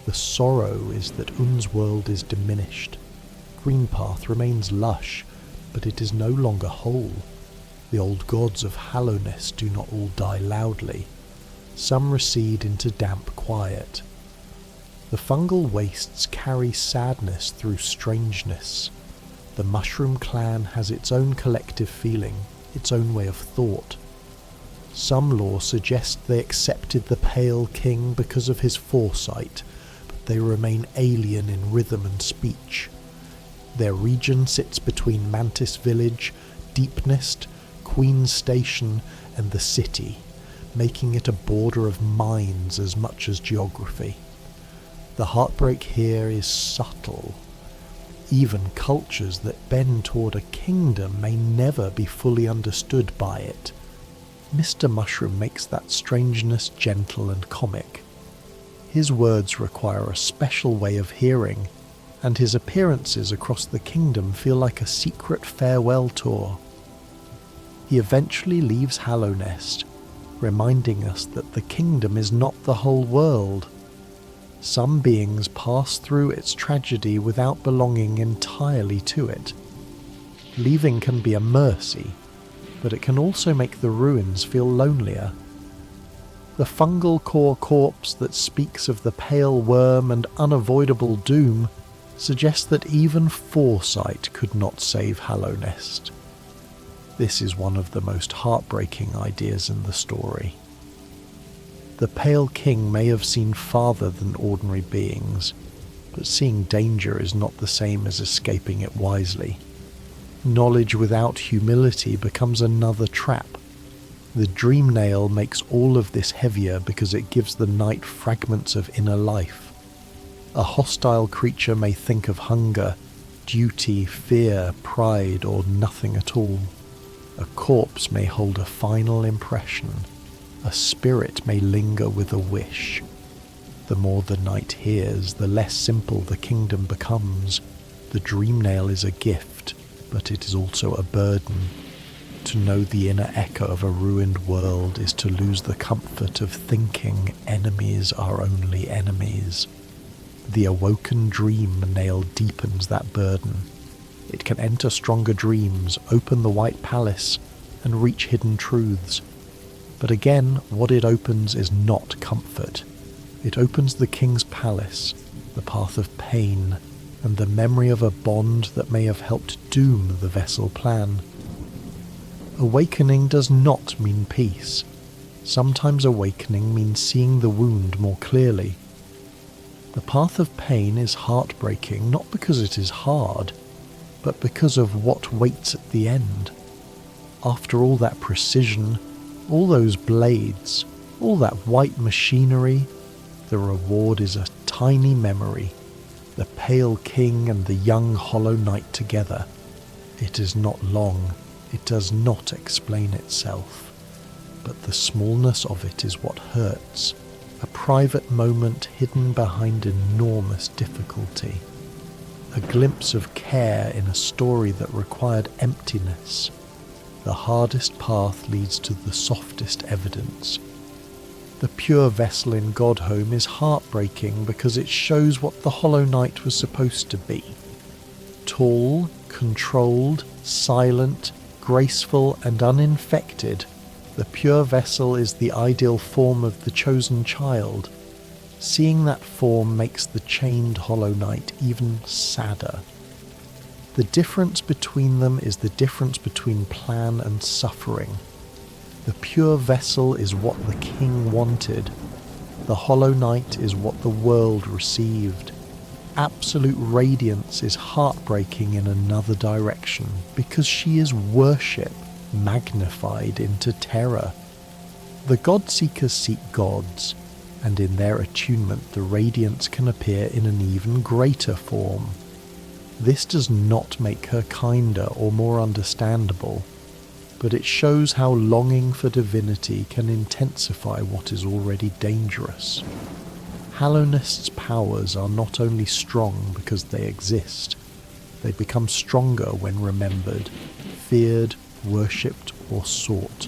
The sorrow is that Un's world is diminished. Greenpath remains lush, but it is no longer whole. The old gods of Hallowness do not all die loudly. Some recede into damp quiet. The fungal wastes carry sadness through strangeness. The mushroom clan has its own collective feeling, its own way of thought. Some lore suggests they accepted the Pale King because of his foresight, but they remain alien in rhythm and speech. Their region sits between Mantis Village, Deepnest, Queen's Station, and the city, making it a border of mines as much as geography. The heartbreak here is subtle. Even cultures that bend toward a kingdom may never be fully understood by it. Mr. Mushroom makes that strangeness gentle and comic. His words require a special way of hearing, and his appearances across the kingdom feel like a secret farewell tour. He eventually leaves Hallownest, reminding us that the kingdom is not the whole world. Some beings pass through its tragedy without belonging entirely to it. Leaving can be a mercy, but it can also make the ruins feel lonelier. The fungal core corpse that speaks of the pale worm and unavoidable doom suggests that even foresight could not save Hallownest. This is one of the most heartbreaking ideas in the story. The Pale King may have seen farther than ordinary beings, but seeing danger is not the same as escaping it wisely. Knowledge without humility becomes another trap. The dream nail makes all of this heavier because it gives the knight fragments of inner life. A hostile creature may think of hunger, duty, fear, pride, or nothing at all. A corpse may hold a final impression. A spirit may linger with a wish. The more the knight hears, the less simple the kingdom becomes. The dream nail is a gift, but it is also a burden. To know the inner echo of a ruined world is to lose the comfort of thinking enemies are only enemies. The awoken dream nail deepens that burden. It can enter stronger dreams, open the White Palace, and reach hidden truths. But again, what it opens is not comfort. It opens the king's palace, the path of pain, and the memory of a bond that may have helped doom the vessel plan. Awakening does not mean peace. Sometimes awakening means seeing the wound more clearly. The path of pain is heartbreaking not because it is hard, but because of what waits at the end. After all that precision, all those blades, all that white machinery, the reward is a tiny memory, the Pale King and the young Hollow Knight together. It is not long, it does not explain itself, but the smallness of it is what hurts, a private moment hidden behind enormous difficulty, a glimpse of care in a story that required emptiness. The hardest path leads to the softest evidence. The pure vessel in Godhome is heartbreaking because it shows what the Hollow Knight was supposed to be. Tall, controlled, silent, graceful and uninfected, the pure vessel is the ideal form of the chosen child. Seeing that form makes the chained Hollow Knight even sadder. The difference between them is the difference between plan and suffering. The pure vessel is what the king wanted. The Hollow Knight is what the world received. Absolute radiance is heartbreaking in another direction because she is worship magnified into terror. The God-seekers seek gods, and in their attunement the radiance can appear in an even greater form. This does not make her kinder or more understandable, but it shows how longing for divinity can intensify what is already dangerous. Hallownest's powers are not only strong because they exist, they become stronger when remembered, feared, worshipped, or sought.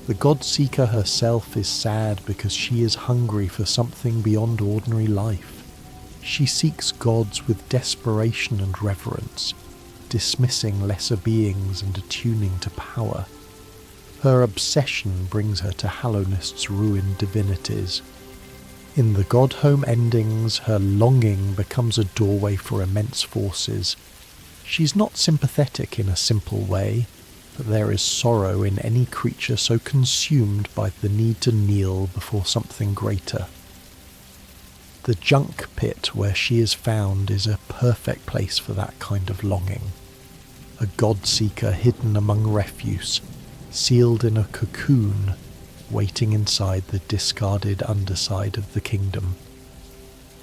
The God-seeker herself is sad because she is hungry for something beyond ordinary life. She seeks gods with desperation and reverence, dismissing lesser beings and attuning to power. Her obsession brings her to Hallownest's ruined divinities. In the Godhome endings, her longing becomes a doorway for immense forces. She's not sympathetic in a simple way, but there is sorrow in any creature so consumed by the need to kneel before something greater. The junk pit where she is found is a perfect place for that kind of longing. A god-seeker hidden among refuse, sealed in a cocoon, waiting inside the discarded underside of the kingdom.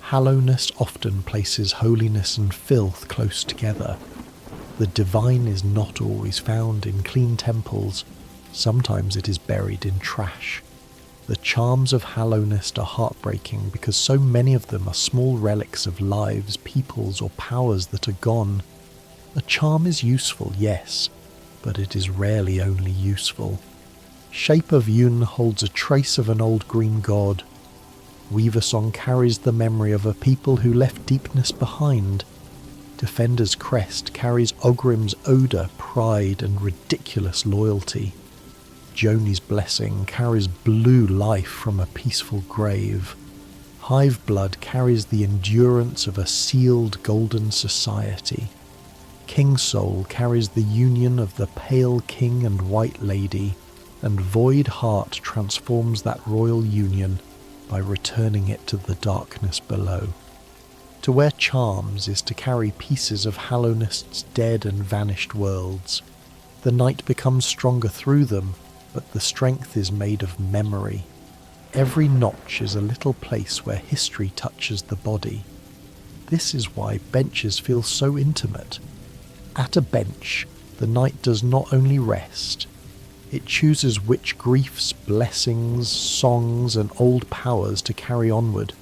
Hallowness often places holiness and filth close together. The divine is not always found in clean temples. Sometimes it is buried in trash. The charms of Hallowness are heartbreaking because so many of them are small relics of lives, peoples, or powers that are gone. A charm is useful, yes, but it is rarely only useful. Shape of Yun holds a trace of an old green god. Weaver Song carries the memory of a people who left deepness behind. Defender's Crest carries Ogrim's odour, pride, and ridiculous loyalty. Joni's Blessing carries blue life from a peaceful grave. Hive Blood carries the endurance of a sealed golden society. King Soul carries the union of the Pale King and White Lady, and Void Heart transforms that royal union by returning it to the darkness below. To wear charms is to carry pieces of Hallownest's dead and vanished worlds. The night becomes stronger through them, but the strength is made of memory. Every notch is a little place where history touches the body. This is why benches feel so intimate. At a bench, the knight does not only rest, it chooses which griefs, blessings, songs, and old powers to carry onward.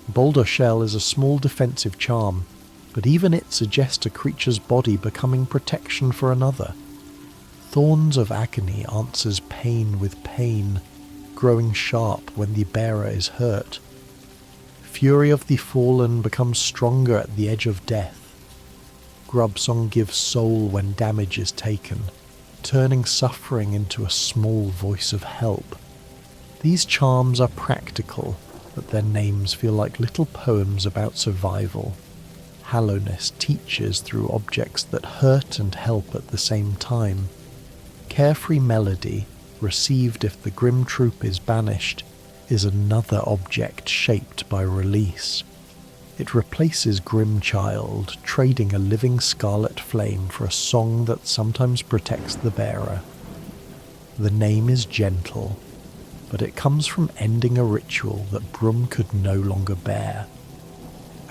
Boulder Shell is a small defensive charm, but even it suggests a creature's body becoming protection for another. Thorns of Agony answers pain with pain, growing sharp when the bearer is hurt. Fury of the Fallen becomes stronger at the edge of death. Grubsong gives soul when damage is taken, turning suffering into a small voice of help. These charms are practical, but their names feel like little poems about survival. Hallowness teaches through objects that hurt and help at the same time. Carefree Melody, received if the grim troop is banished, is another object shaped by release. It replaces Grim Child, trading a living scarlet flame for a song that sometimes protects the bearer. The name is gentle, but it comes from ending a ritual that Brum could no longer bear.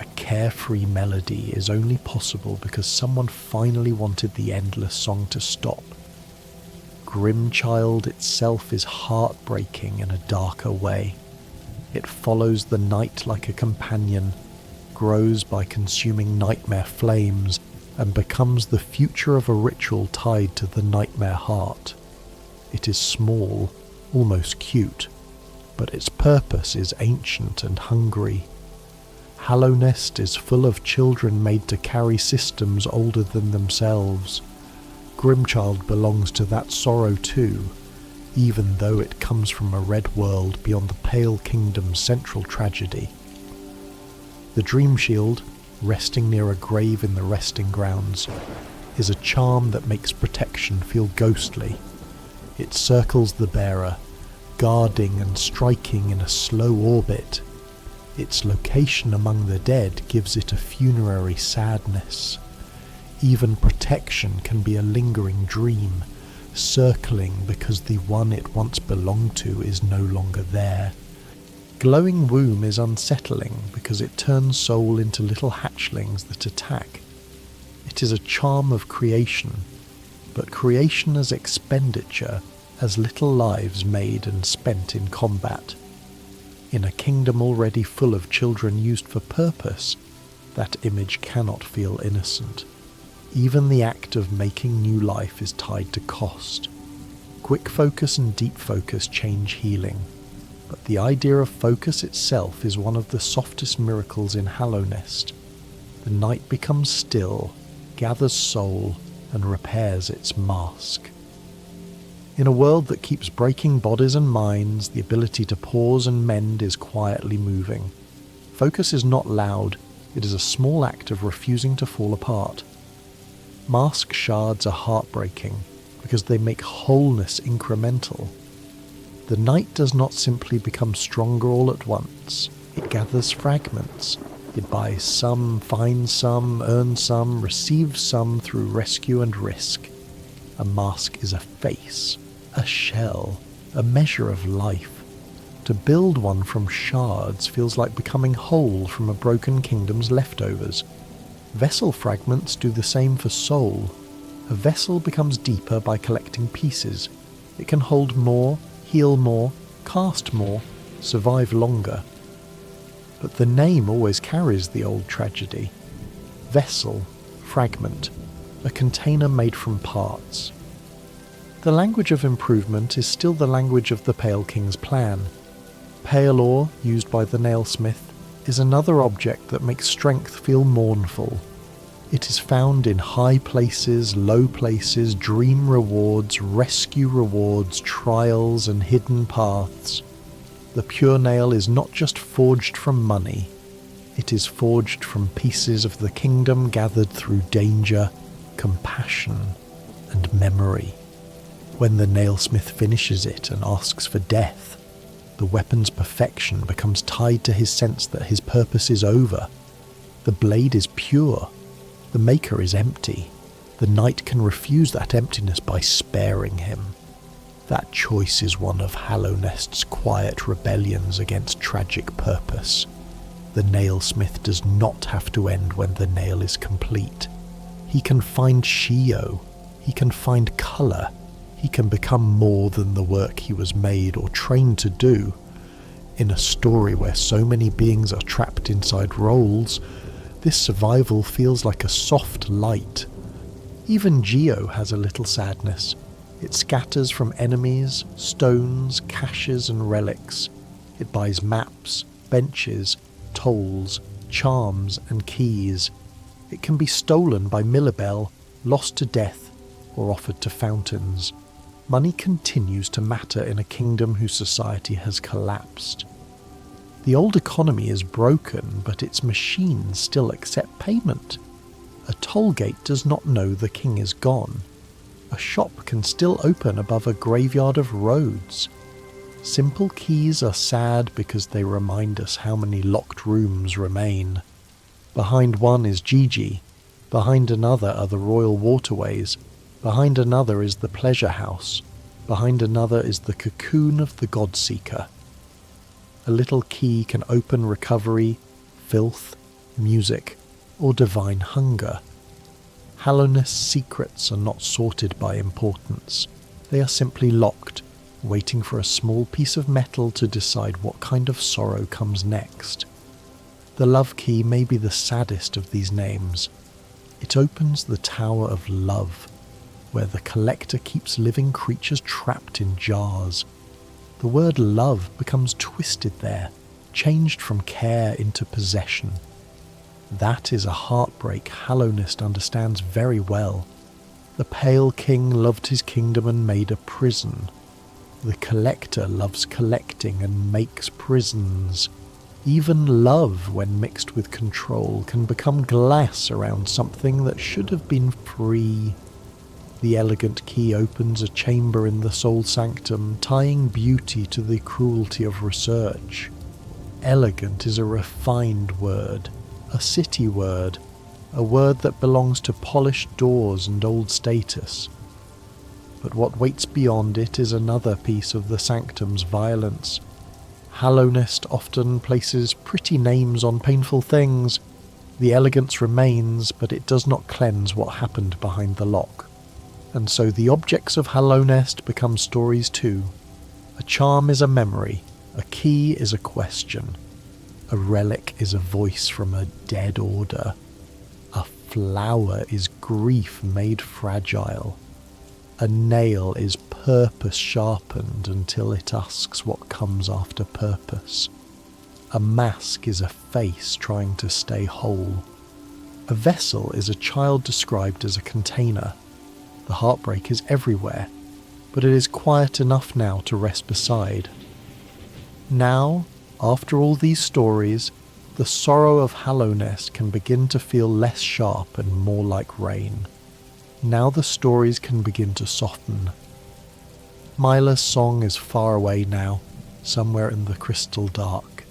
A carefree melody is only possible because someone finally wanted the endless song to stop. Grimchild itself is heartbreaking in a darker way. It follows the night like a companion, grows by consuming nightmare flames, and becomes the future of a ritual tied to the nightmare heart. It is small, almost cute, but its purpose is ancient and hungry. Hallownest is full of children made to carry systems older than themselves. Grimchild belongs to that sorrow too, even though it comes from a red world beyond the Pale Kingdom's central tragedy. The Dream Shield, resting near a grave in the resting grounds, is a charm that makes protection feel ghostly. It circles the bearer, guarding and striking in a slow orbit. Its location among the dead gives it a funerary sadness. Even protection can be a lingering dream, circling because the one it once belonged to is no longer there. Glowing Womb is unsettling because it turns soul into little hatchlings that attack. It is a charm of creation, but creation as expenditure, as little lives made and spent in combat. In a kingdom already full of children used for purpose, that image cannot feel innocent. Even the act of making new life is tied to cost. Quick focus and deep focus change healing, but the idea of focus itself is one of the softest miracles in Hallownest. The night becomes still, gathers soul, and repairs its mask. In a world that keeps breaking bodies and minds, the ability to pause and mend is quietly moving. Focus is not loud, it is a small act of refusing to fall apart. Mask shards are heartbreaking because they make wholeness incremental. The night does not simply become stronger all at once. It gathers fragments. It buys some, finds some, earns some, receives some through rescue and risk. A mask is a face, a shell, a measure of life. To build one from shards feels like becoming whole from a broken kingdom's leftovers. Vessel fragments do the same for soul. A vessel becomes deeper by collecting pieces. It can hold more, heal more, cast more, survive longer. But the name always carries the old tragedy. Vessel, fragment, a container made from parts. The language of improvement is still the language of the Pale King's plan. Pale ore, used by the nailsmith, is another object that makes strength feel mournful. It is found in high places, low places, dream rewards, rescue rewards, trials and hidden paths. The pure nail is not just forged from money, it is forged from pieces of the kingdom gathered through danger, compassion, and memory. When the nailsmith finishes it and asks for death, the weapon's perfection becomes tied to his sense that his purpose is over. The blade is pure. The maker is empty. The knight can refuse that emptiness by sparing him. That choice is one of Hallownest's quiet rebellions against tragic purpose. The nailsmith does not have to end when the nail is complete. He can find Shio. He can find colour. He can become more than the work he was made or trained to do. In a story where so many beings are trapped inside roles, this survival feels like a soft light. Even Geo has a little sadness. It scatters from enemies, stones, caches and relics. It buys maps, benches, tolls, charms and keys. It can be stolen by Millibel, lost to death, or offered to fountains. Money continues to matter in a kingdom whose society has collapsed. The old economy is broken, but its machines still accept payment. A toll gate does not know the king is gone. A shop can still open above a graveyard of roads. Simple keys are sad because they remind us how many locked rooms remain. Behind one is Gigi. Behind another are the royal waterways. Behind another is the pleasure house. Behind another is the cocoon of the Godseeker. A little key can open recovery, filth, music, or divine hunger. Hallownest's secrets are not sorted by importance. They are simply locked, waiting for a small piece of metal to decide what kind of sorrow comes next. The love key may be the saddest of these names. It opens the Tower of Love, where the collector keeps living creatures trapped in jars. The word love becomes twisted there, changed from care into possession. That is a heartbreak Hallownest understands very well. The Pale King loved his kingdom and made a prison. The collector loves collecting and makes prisons. Even love, when mixed with control, can become glass around something that should have been free. The elegant key opens a chamber in the soul sanctum, tying beauty to the cruelty of research. Elegant is a refined word, a city word, a word that belongs to polished doors and old status. But what waits beyond it is another piece of the sanctum's violence. Hallownest often places pretty names on painful things. The elegance remains, but it does not cleanse what happened behind the lock. And so the objects of Hallownest become stories too. A charm is a memory, a key is a question, a relic is a voice from a dead order, a flower is grief made fragile, a nail is purpose sharpened until it asks what comes after purpose, a mask is a face trying to stay whole, a vessel is a child described as a container. The heartbreak is everywhere, but it is quiet enough now to rest beside. Now, after all these stories, the sorrow of Hallownest can begin to feel less sharp and more like rain. Now the stories can begin to soften. Mila's song is far away now, somewhere in the crystal dark.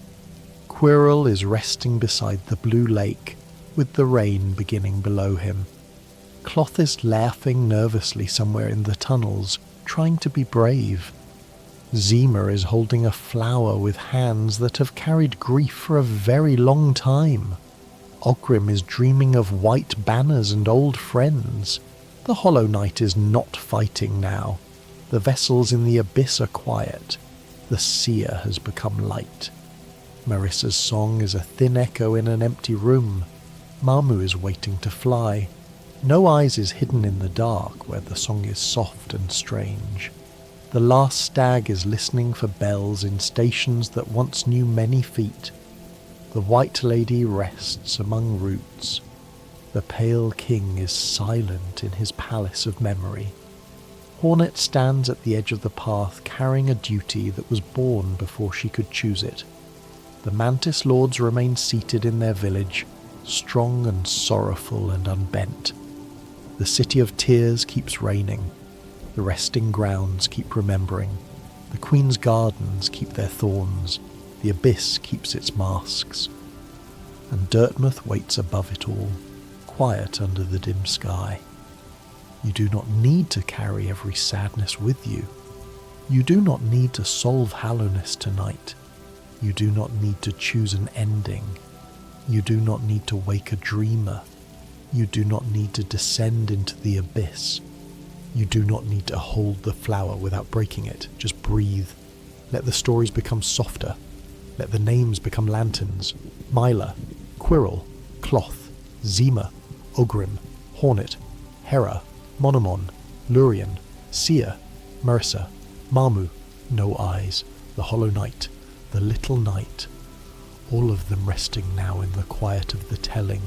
Quirrell is resting beside the blue lake, with the rain beginning below him. Cloth is laughing nervously somewhere in the tunnels, trying to be brave. Zima is holding a flower with hands that have carried grief for a very long time. Ogrim is dreaming of white banners and old friends. The Hollow Knight is not fighting now. The vessels in the abyss are quiet. The seer has become light. Marissa's song is a thin echo in an empty room. Mamu is waiting to fly. No Eyes is hidden in the dark where the song is soft and strange. The last stag is listening for bells in stations that once knew many feet. The White Lady rests among roots. The Pale King is silent in his palace of memory. Hornet stands at the edge of the path carrying a duty that was born before she could choose it. The Mantis Lords remain seated in their village, strong and sorrowful and unbent. The City of Tears keeps reigning. The resting grounds keep remembering. The Queen's gardens keep their thorns. The abyss keeps its masks. And Dirtmouth waits above it all, quiet under the dim sky. You do not need to carry every sadness with you. You do not need to solve Hallowness tonight. You do not need to choose an ending. You do not need to wake a dreamer. You do not need to descend into the abyss. You do not need to hold the flower without breaking it. Just breathe. Let the stories become softer. Let the names become lanterns. Myla, Quirrell, Cloth, Zima, Ogrim, Hornet, Hera, Monomon, Lurien, Seer, Marissa, Mamu, No Eyes, the Hollow Knight, the Little Knight, all of them resting now in the quiet of the telling.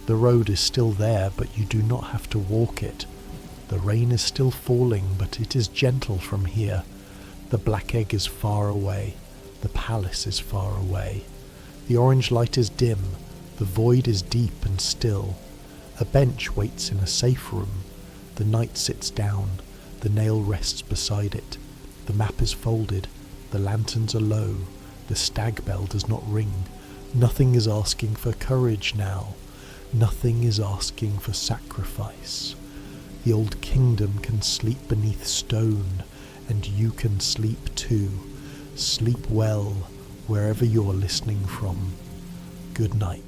The road is still there, but you do not have to walk it. The rain is still falling, but it is gentle from here. The black egg is far away. The palace is far away. The orange light is dim. The void is deep and still. A bench waits in a safe room. The knight sits down. The nail rests beside it. The map is folded. The lanterns are low. The stag bell does not ring. Nothing is asking for courage now. Nothing is asking for sacrifice. The old kingdom can sleep beneath stone, and you can sleep too. Sleep well, wherever you're listening from. Good night.